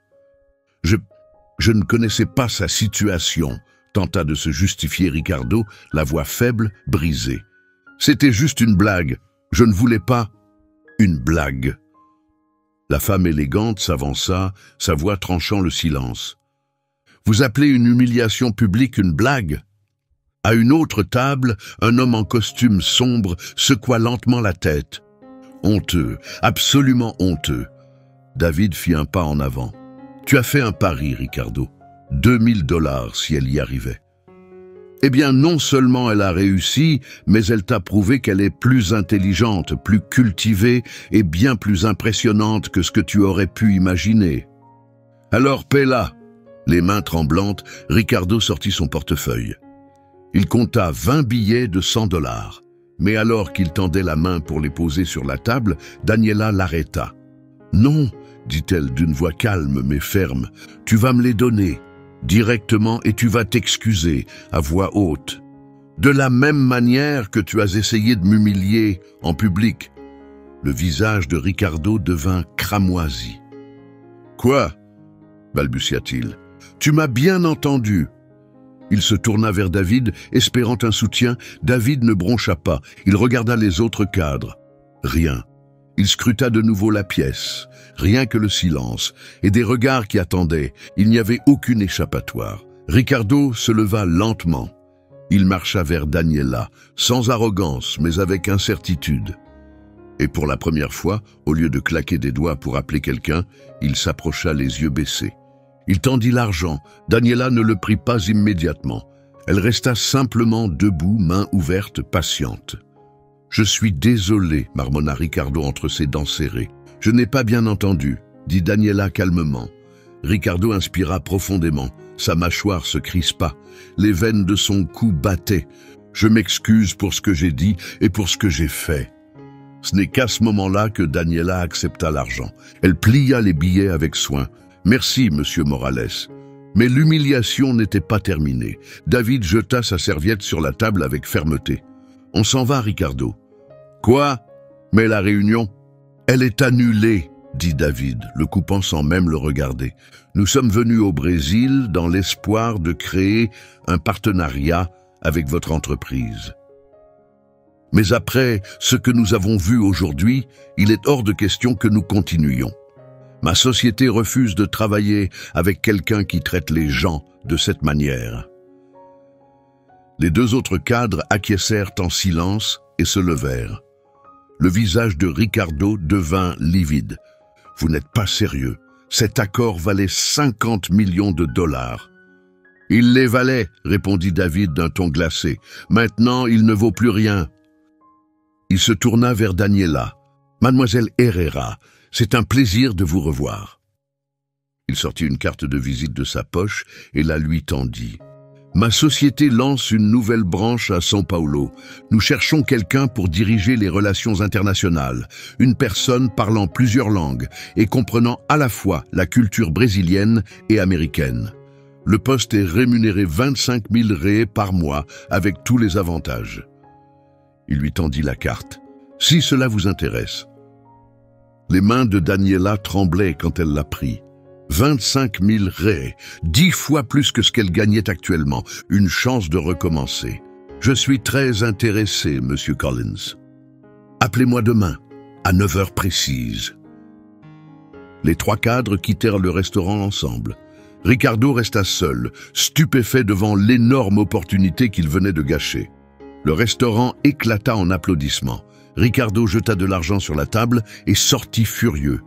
Je ne connaissais pas sa situation, tenta de se justifier Ricardo, la voix faible, brisée. C'était juste une blague. Je ne voulais pas une blague. La femme élégante s'avança, sa voix tranchant le silence. Vous appelez une humiliation publique une blague? À une autre table, un homme en costume sombre secoua lentement la tête. Honteux, absolument honteux. David fit un pas en avant. Tu as fait un pari, Ricardo. 2000 $ si elle y arrivait. Eh bien, non seulement elle a réussi, mais elle t'a prouvé qu'elle est plus intelligente, plus cultivée et bien plus impressionnante que ce que tu aurais pu imaginer. Alors paie-la. Les mains tremblantes, Ricardo sortit son portefeuille. Il compta 20 billets de 100 $. Mais alors qu'il tendait la main pour les poser sur la table, Daniela l'arrêta. « Non, dit-elle d'une voix calme mais ferme, tu vas me les donner. Directement et tu vas t'excuser, à voix haute. De la même manière que tu as essayé de m'humilier en public. Le visage de Ricardo devint cramoisi. « Quoi ?» balbutia-t-il. « Tu m'as bien entendu. » Il se tourna vers David, espérant un soutien. David ne broncha pas. Il regarda les autres cadres. Rien. Il scruta de nouveau la pièce. Rien que le silence et des regards qui attendaient. Il n'y avait aucune échappatoire. Ricardo se leva lentement. Il marcha vers Daniela, sans arrogance, mais avec incertitude. Et pour la première fois, au lieu de claquer des doigts pour appeler quelqu'un, il s'approcha les yeux baissés. Il tendit l'argent. Daniela ne le prit pas immédiatement. Elle resta simplement debout, main ouverte, patiente. « Je suis désolé, » marmonna Ricardo entre ses dents serrées. « Je n'ai pas bien entendu, » dit Daniela calmement. Ricardo inspira profondément. Sa mâchoire se crispa. Les veines de son cou battaient. « Je m'excuse pour ce que j'ai dit et pour ce que j'ai fait. » Ce n'est qu'à ce moment-là que Daniela accepta l'argent. Elle plia les billets avec soin. « Merci, monsieur Morales. » Mais l'humiliation n'était pas terminée. David jeta sa serviette sur la table avec fermeté. « On s'en va, Ricardo. »« Quoi ? Mais la réunion ?»« Elle est annulée, » dit David, le coupant sans même le regarder. « Nous sommes venus au Brésil dans l'espoir de créer un partenariat avec votre entreprise. Mais après ce que nous avons vu aujourd'hui, il est hors de question que nous continuions. Ma société refuse de travailler avec quelqu'un qui traite les gens de cette manière. » Les deux autres cadres acquiescèrent en silence et se levèrent. Le visage de Ricardo devint livide. « Vous n'êtes pas sérieux. Cet accord valait 50 millions de dollars. »« Il les valait, » répondit David d'un ton glacé. « Maintenant, il ne vaut plus rien. » Il se tourna vers Daniela. « Mademoiselle Herrera, c'est un plaisir de vous revoir. » Il sortit une carte de visite de sa poche et la lui tendit. « Ma société lance une nouvelle branche à São Paulo. Nous cherchons quelqu'un pour diriger les relations internationales, une personne parlant plusieurs langues et comprenant à la fois la culture brésilienne et américaine. Le poste est rémunéré 25 000 réais par mois avec tous les avantages. » Il lui tendit la carte. « Si cela vous intéresse. » Les mains de Daniela tremblaient quand elle la prit. 25 000 réais, 10 fois plus que ce qu'elle gagnait actuellement. Une chance de recommencer. « Je suis très intéressé, Monsieur Collins. Appelez-moi demain, à 9 heures précises. » Les trois cadres quittèrent le restaurant ensemble. Ricardo resta seul, stupéfait devant l'énorme opportunité qu'il venait de gâcher. Le restaurant éclata en applaudissements. Ricardo jeta de l'argent sur la table et sortit furieux.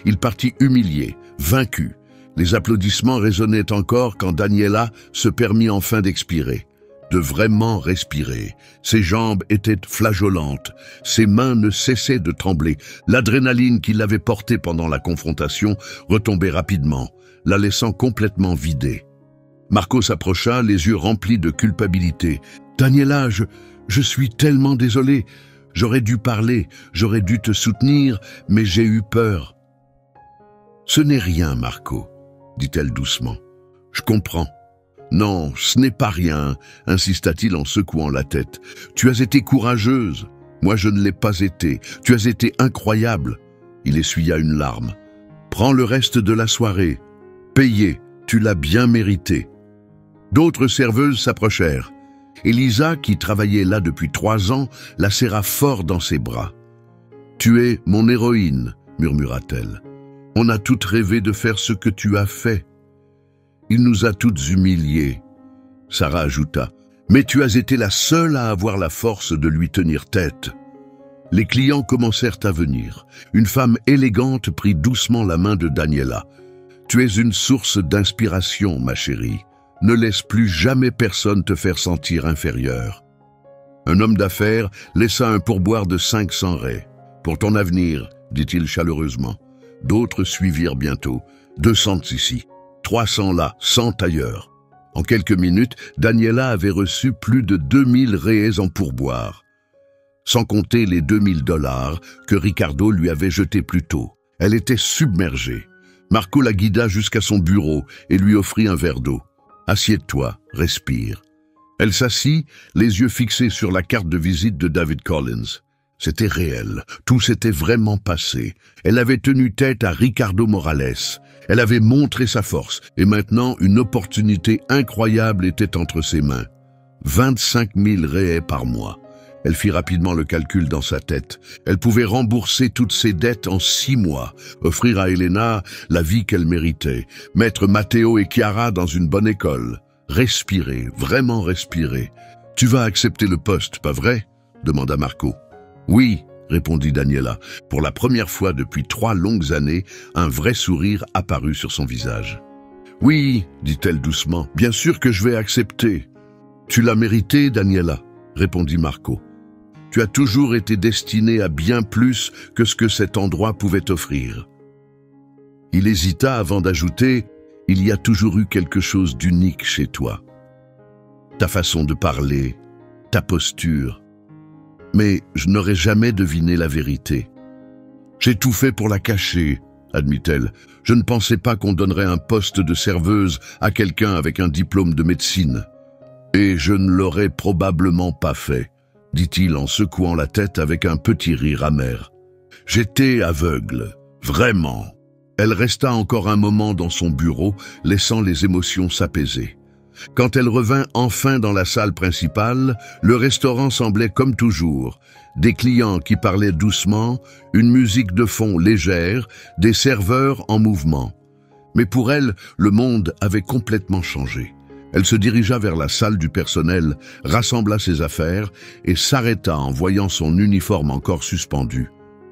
Il partit humilié, vaincu. Les applaudissements résonnaient encore quand Daniela se permit enfin d'expirer. De vraiment respirer. Ses jambes étaient flageolantes. Ses mains ne cessaient de trembler. L'adrénaline qui l'avait portée pendant la confrontation retombait rapidement, la laissant complètement vidée. Marco s'approcha, les yeux remplis de culpabilité. « Daniela, je suis tellement désolé. J'aurais dû parler, j'aurais dû te soutenir, mais j'ai eu peur. »« Ce n'est rien, Marco, » dit-elle doucement. « Je comprends. »« Non, ce n'est pas rien, » insista-t-il en secouant la tête. « Tu as été courageuse. Moi, je ne l'ai pas été. Tu as été incroyable. » Il essuya une larme. « Prends le reste de la soirée. Payé, tu l'as bien mérité. » D'autres serveuses s'approchèrent. Elisa, qui travaillait là depuis 3 ans, la serra fort dans ses bras. « Tu es mon héroïne, » murmura-t-elle. « On a toutes rêvé de faire ce que tu as fait. Il nous a toutes humiliées. » Sarah ajouta. « Mais tu as été la seule à avoir la force de lui tenir tête. » Les clients commencèrent à venir. Une femme élégante prit doucement la main de Daniela. « Tu es une source d'inspiration, ma chérie. Ne laisse plus jamais personne te faire sentir inférieur. » Un homme d'affaires laissa un pourboire de 500 raies. « Pour ton avenir, » dit-il chaleureusement. D'autres suivirent bientôt. 200 ici, 300 là, 100 ailleurs. En quelques minutes, Daniela avait reçu plus de 2000 réais en pourboire. Sans compter les 2000 dollars que Ricardo lui avait jetés plus tôt. Elle était submergée. Marco la guida jusqu'à son bureau et lui offrit un verre d'eau. « Assieds-toi, respire. » Elle s'assit, les yeux fixés sur la carte de visite de David Collins. C'était réel, tout s'était vraiment passé. Elle avait tenu tête à Ricardo Morales. Elle avait montré sa force, et maintenant une opportunité incroyable était entre ses mains. 25 000 réais par mois. Elle fit rapidement le calcul dans sa tête. Elle pouvait rembourser toutes ses dettes en 6 mois, offrir à Elena la vie qu'elle méritait, mettre Matteo et Chiara dans une bonne école. Respirer, vraiment respirer. « Tu vas accepter le poste, pas vrai ?» demanda Marco. « Oui », répondit Daniela. Pour la première fois depuis 3 longues années, un vrai sourire apparut sur son visage. « Oui », dit-elle doucement, « bien sûr que je vais accepter. »« Tu l'as mérité, Daniela », répondit Marco. « Tu as toujours été destinée à bien plus que ce que cet endroit pouvait offrir. » Il hésita avant d'ajouter « Il y a toujours eu quelque chose d'unique chez toi. Ta façon de parler, ta posture. Mais je n'aurais jamais deviné la vérité. J'ai tout fait pour la cacher, admit-elle. Je ne pensais pas qu'on donnerait un poste de serveuse à quelqu'un avec un diplôme de médecine. Et je ne l'aurais probablement pas fait, dit-il en secouant la tête avec un petit rire amer. J'étais aveugle, vraiment. Elle resta encore un moment dans son bureau, laissant les émotions s'apaiser. Quand elle revint enfin dans la salle principale, le restaurant semblait comme toujours. Des clients qui parlaient doucement, une musique de fond légère, des serveurs en mouvement. Mais pour elle, le monde avait complètement changé. Elle se dirigea vers la salle du personnel, rassembla ses affaires et s'arrêta en voyant son uniforme encore suspendu.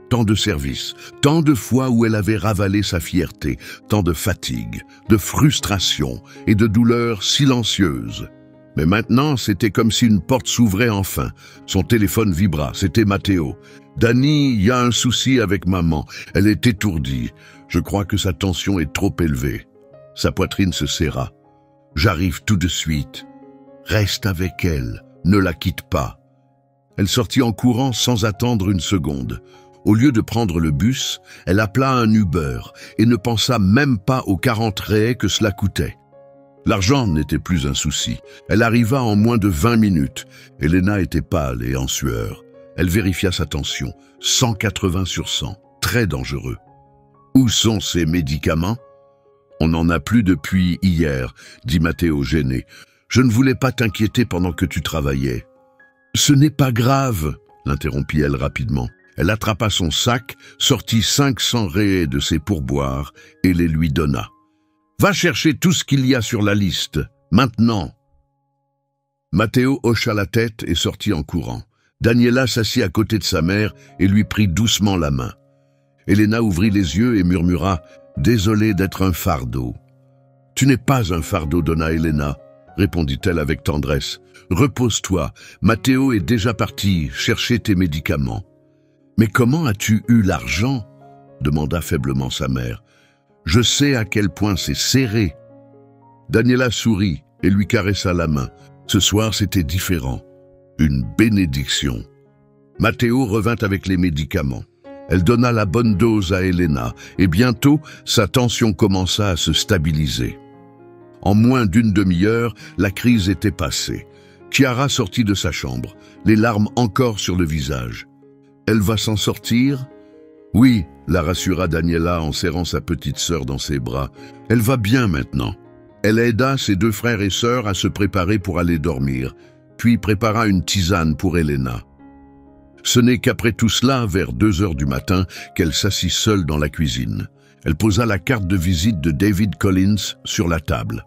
Tant de services, tant de fois où elle avait ravalé sa fierté, tant de fatigue, de frustration et de douleurs silencieuses. Mais maintenant, c'était comme si une porte s'ouvrait enfin. Son téléphone vibra, c'était Matteo. « Dani, il y a un souci avec maman. Elle est étourdie. Je crois que sa tension est trop élevée. » Sa poitrine se serra. « J'arrive tout de suite. Reste avec elle, ne la quitte pas. » Elle sortit en courant sans attendre une seconde. Au lieu de prendre le bus, elle appela un Uber et ne pensa même pas aux 40 réais que cela coûtait. L'argent n'était plus un souci. Elle arriva en moins de 20 minutes. Elena était pâle et en sueur. Elle vérifia sa tension. 180/100. Très dangereux. Où sont ses médicaments? On n'en a plus depuis hier, dit Matteo gêné. Je ne voulais pas t'inquiéter pendant que tu travaillais. Ce n'est pas grave, l'interrompit-elle rapidement. Elle attrapa son sac, sortit 500 réais de ses pourboires et les lui donna. « Va chercher tout ce qu'il y a sur la liste, maintenant !» Matteo hocha la tête et sortit en courant. Daniela s'assit à côté de sa mère et lui prit doucement la main. Elena ouvrit les yeux et murmura « Désolée d'être un fardeau. »« Tu n'es pas un fardeau, donna Elena, » répondit-elle avec tendresse. « Repose-toi, Matteo est déjà parti chercher tes médicaments. » « Mais comment as-tu eu l'argent ?» demanda faiblement sa mère. « Je sais à quel point c'est serré. » Daniela sourit et lui caressa la main. Ce soir, c'était différent. Une bénédiction. Matteo revint avec les médicaments. Elle donna la bonne dose à Elena et bientôt, sa tension commença à se stabiliser. En moins d'une demi-heure, la crise était passée. Chiara sortit de sa chambre, les larmes encore sur le visage. Elle va s'en sortir? Oui, la rassura Daniela en serrant sa petite sœur dans ses bras. Elle va bien maintenant. Elle aida ses 2 frères et sœurs à se préparer pour aller dormir, puis prépara une tisane pour Elena. Ce n'est qu'après tout cela, vers 2 heures du matin, qu'elle s'assit seule dans la cuisine. Elle posa la carte de visite de David Collins sur la table.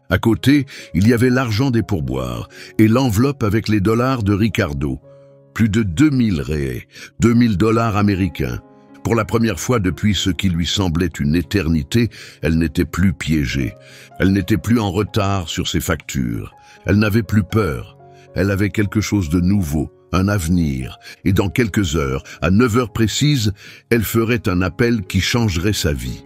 À côté, il y avait l'argent des pourboires et l'enveloppe avec les dollars de Ricardo. Plus de 2000 réais, 2000 dollars américains. Pour la première fois depuis ce qui lui semblait une éternité, elle n'était plus piégée. Elle n'était plus en retard sur ses factures. Elle n'avait plus peur. Elle avait quelque chose de nouveau, un avenir. Et dans quelques heures, à 9 heures précises, elle ferait un appel qui changerait sa vie.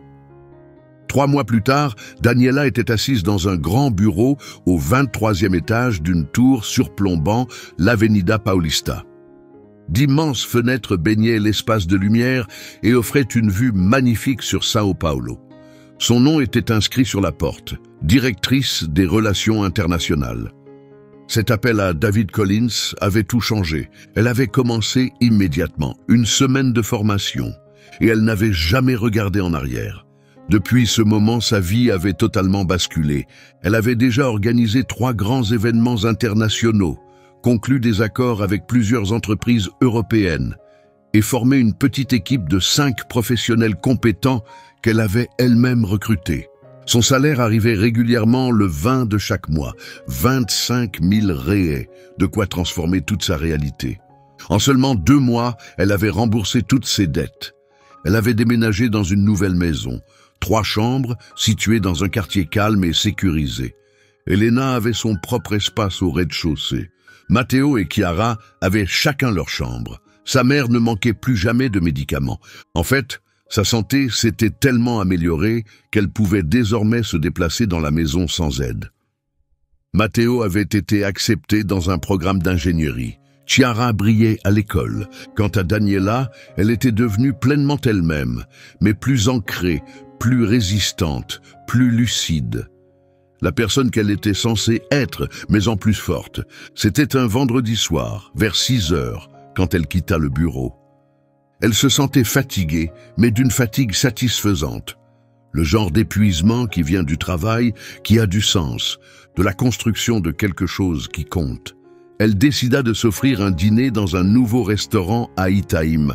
3 mois plus tard, Daniela était assise dans un grand bureau au 23e étage d'une tour surplombant l'Avenida Paulista. D'immenses fenêtres baignaient l'espace de lumière et offraient une vue magnifique sur Sao Paulo. Son nom était inscrit sur la porte, directrice des relations internationales. Cet appel à David Collins avait tout changé. Elle avait commencé immédiatement, une semaine de formation, et elle n'avait jamais regardé en arrière. Depuis ce moment, sa vie avait totalement basculé. Elle avait déjà organisé 3 grands événements internationaux, conclu des accords avec plusieurs entreprises européennes et formé une petite équipe de 5 professionnels compétents qu'elle avait elle-même recrutés. Son salaire arrivait régulièrement le 20 de chaque mois, 25 000 réais, de quoi transformer toute sa réalité. En seulement 2 mois, elle avait remboursé toutes ses dettes. Elle avait déménagé dans une nouvelle maison, 3 chambres situées dans un quartier calme et sécurisé. Elena avait son propre espace au rez-de-chaussée. Matteo et Chiara avaient chacun leur chambre. Sa mère ne manquait plus jamais de médicaments. En fait, sa santé s'était tellement améliorée qu'elle pouvait désormais se déplacer dans la maison sans aide. Matteo avait été accepté dans un programme d'ingénierie. Chiara brillait à l'école. Quant à Daniela, elle était devenue pleinement elle-même, mais plus ancrée, plus résistante, plus lucide. La personne qu'elle était censée être, mais en plus forte. C'était un vendredi soir, vers 6 heures, quand elle quitta le bureau. Elle se sentait fatiguée, mais d'une fatigue satisfaisante. Le genre d'épuisement qui vient du travail, qui a du sens, de la construction de quelque chose qui compte. Elle décida de s'offrir un dîner dans un nouveau restaurant à Itaïm.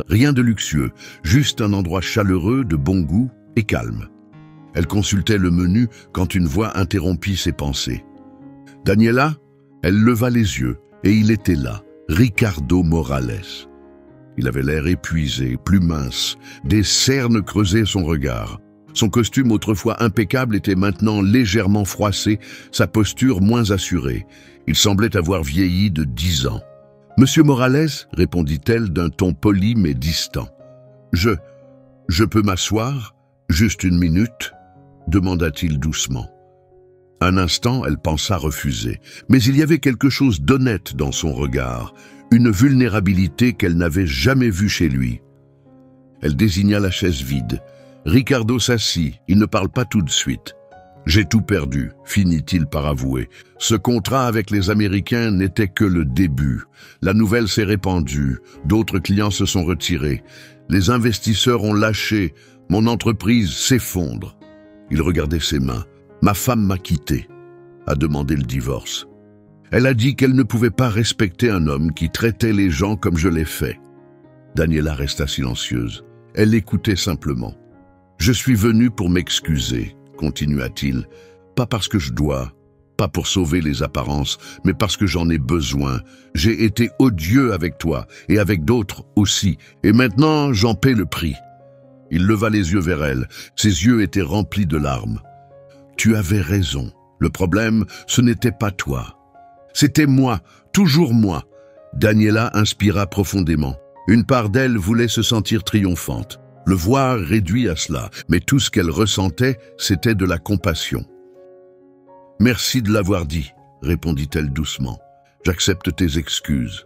Rien de luxueux, juste un endroit chaleureux, de bon goût et calme. Elle consultait le menu quand une voix interrompit ses pensées. « Daniela ?» Elle leva les yeux, et il était là, Ricardo Morales. Il avait l'air épuisé, plus mince, des cernes creusaient son regard. Son costume autrefois impeccable était maintenant légèrement froissé, sa posture moins assurée. Il semblait avoir vieilli de 10 ans. « Monsieur Morales ?» répondit-elle d'un ton poli mais distant. « Je peux m'asseoir? Juste une minute ?» demanda-t-il doucement. Un instant, elle pensa refuser, mais il y avait quelque chose d'honnête dans son regard, une vulnérabilité qu'elle n'avait jamais vue chez lui. Elle désigna la chaise vide. Ricardo s'assit, il ne parle pas tout de suite. « J'ai tout perdu », finit-il par avouer. Ce contrat avec les Américains n'était que le début. La nouvelle s'est répandue, d'autres clients se sont retirés. Les investisseurs ont lâché, mon entreprise s'effondre. Il regardait ses mains. « Ma femme m'a quitté, a demandé le divorce. Elle a dit qu'elle ne pouvait pas respecter un homme qui traitait les gens comme je l'ai fait. » Daniela resta silencieuse. Elle écoutait simplement. « Je suis venu pour m'excuser, » continua-t-il. « Pas parce que je dois, pas pour sauver les apparences, mais parce que j'en ai besoin. J'ai été odieux avec toi, et avec d'autres aussi, et maintenant j'en paie le prix. » Il leva les yeux vers elle. Ses yeux étaient remplis de larmes. « Tu avais raison. Le problème, ce n'était pas toi. C'était moi, toujours moi. » Daniela inspira profondément. Une part d'elle voulait se sentir triomphante, le voir réduit à cela, mais tout ce qu'elle ressentait, c'était de la compassion. « Merci de l'avoir dit, » répondit-elle doucement. « J'accepte tes excuses. »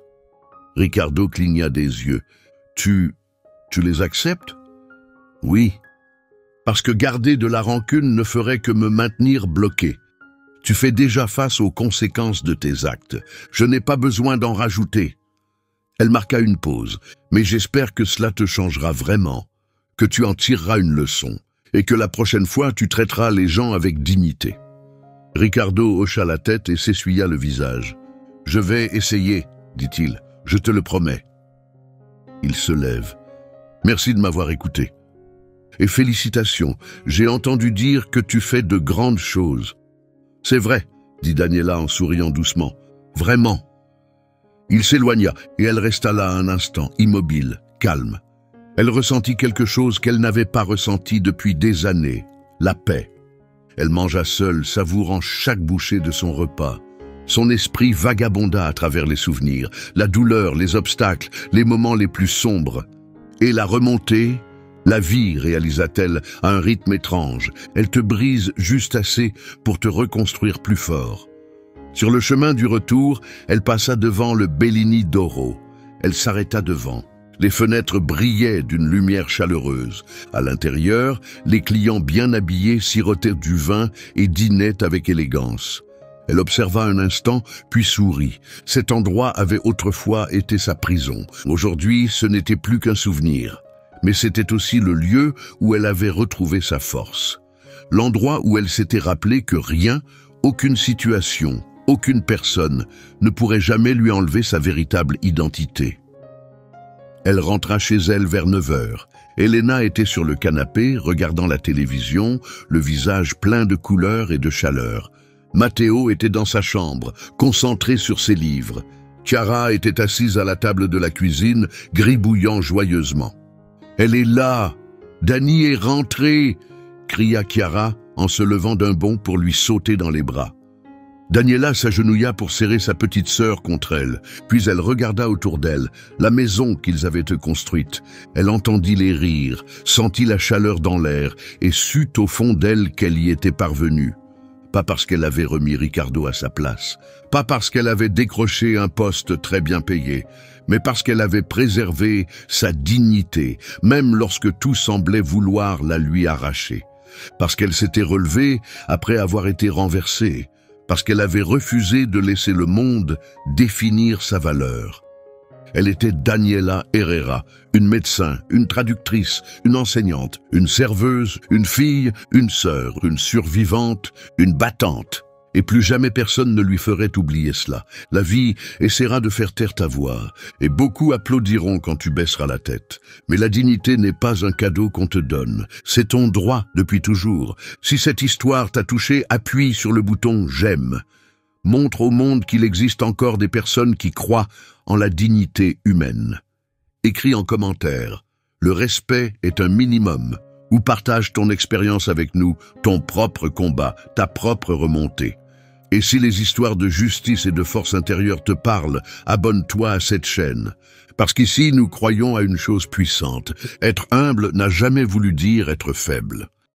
Ricardo cligna des yeux. « Tu les acceptes ?»« Oui. Parce que garder de la rancune ne ferait que me maintenir bloqué. Tu fais déjà face aux conséquences de tes actes. Je n'ai pas besoin d'en rajouter. » Elle marqua une pause. « Mais j'espère que cela te changera vraiment, que tu en tireras une leçon, et que la prochaine fois tu traiteras les gens avec dignité. » Ricardo hocha la tête et s'essuya le visage. « Je vais essayer, » dit-il, « je te le promets. » Il se lève. « Merci de m'avoir écouté. Et félicitations, j'ai entendu dire que tu fais de grandes choses. »« C'est vrai, » dit Daniela en souriant doucement. « Vraiment. » Il s'éloigna et elle resta là un instant, immobile, calme. Elle ressentit quelque chose qu'elle n'avait pas ressenti depuis des années, la paix. Elle mangea seule, savourant chaque bouchée de son repas. Son esprit vagabonda à travers les souvenirs, la douleur, les obstacles, les moments les plus sombres. Et la remontée, la vie, réalisa-t-elle, à un rythme étrange. Elle te brise juste assez pour te reconstruire plus fort. Sur le chemin du retour, elle passa devant le Bellini d'Oro. Elle s'arrêta devant. Les fenêtres brillaient d'une lumière chaleureuse. À l'intérieur, les clients bien habillés sirotaient du vin et dînaient avec élégance. Elle observa un instant, puis sourit. Cet endroit avait autrefois été sa prison. Aujourd'hui, ce n'était plus qu'un souvenir. Mais c'était aussi le lieu où elle avait retrouvé sa force. L'endroit où elle s'était rappelé que rien, aucune situation, aucune personne ne pourrait jamais lui enlever sa véritable identité. Elle rentra chez elle vers 9 heures. Elena était sur le canapé, regardant la télévision, le visage plein de couleurs et de chaleur. Matteo était dans sa chambre, concentré sur ses livres. Chiara était assise à la table de la cuisine, gribouillant joyeusement. « Elle est là! Danny est rentré !» cria Chiara en se levant d'un bond pour lui sauter dans les bras. Daniela s'agenouilla pour serrer sa petite sœur contre elle, puis elle regarda autour d'elle, la maison qu'ils avaient construite. Elle entendit les rires, sentit la chaleur dans l'air et sut au fond d'elle qu'elle y était parvenue. Pas parce qu'elle avait remis Ricardo à sa place, pas parce qu'elle avait décroché un poste très bien payé, mais parce qu'elle avait préservé sa dignité, même lorsque tout semblait vouloir la lui arracher. Parce qu'elle s'était relevée après avoir été renversée, parce qu'elle avait refusé de laisser le monde définir sa valeur. Elle était Daniela Herrera, une médecin, une traductrice, une enseignante, une serveuse, une fille, une sœur, une survivante, une battante. Et plus jamais personne ne lui ferait oublier cela. La vie essaiera de faire taire ta voix, et beaucoup applaudiront quand tu baisseras la tête. Mais la dignité n'est pas un cadeau qu'on te donne, c'est ton droit depuis toujours. Si cette histoire t'a touché, appuie sur le bouton « J'aime ». Montre au monde qu'il existe encore des personnes qui croient en la dignité humaine. Écris en commentaire « Le respect est un minimum » ou partage ton expérience avec nous, ton propre combat, ta propre remontée. Et si les histoires de justice et de force intérieure te parlent, abonne-toi à cette chaîne. Parce qu'ici, nous croyons à une chose puissante. Être humble n'a jamais voulu dire être faible.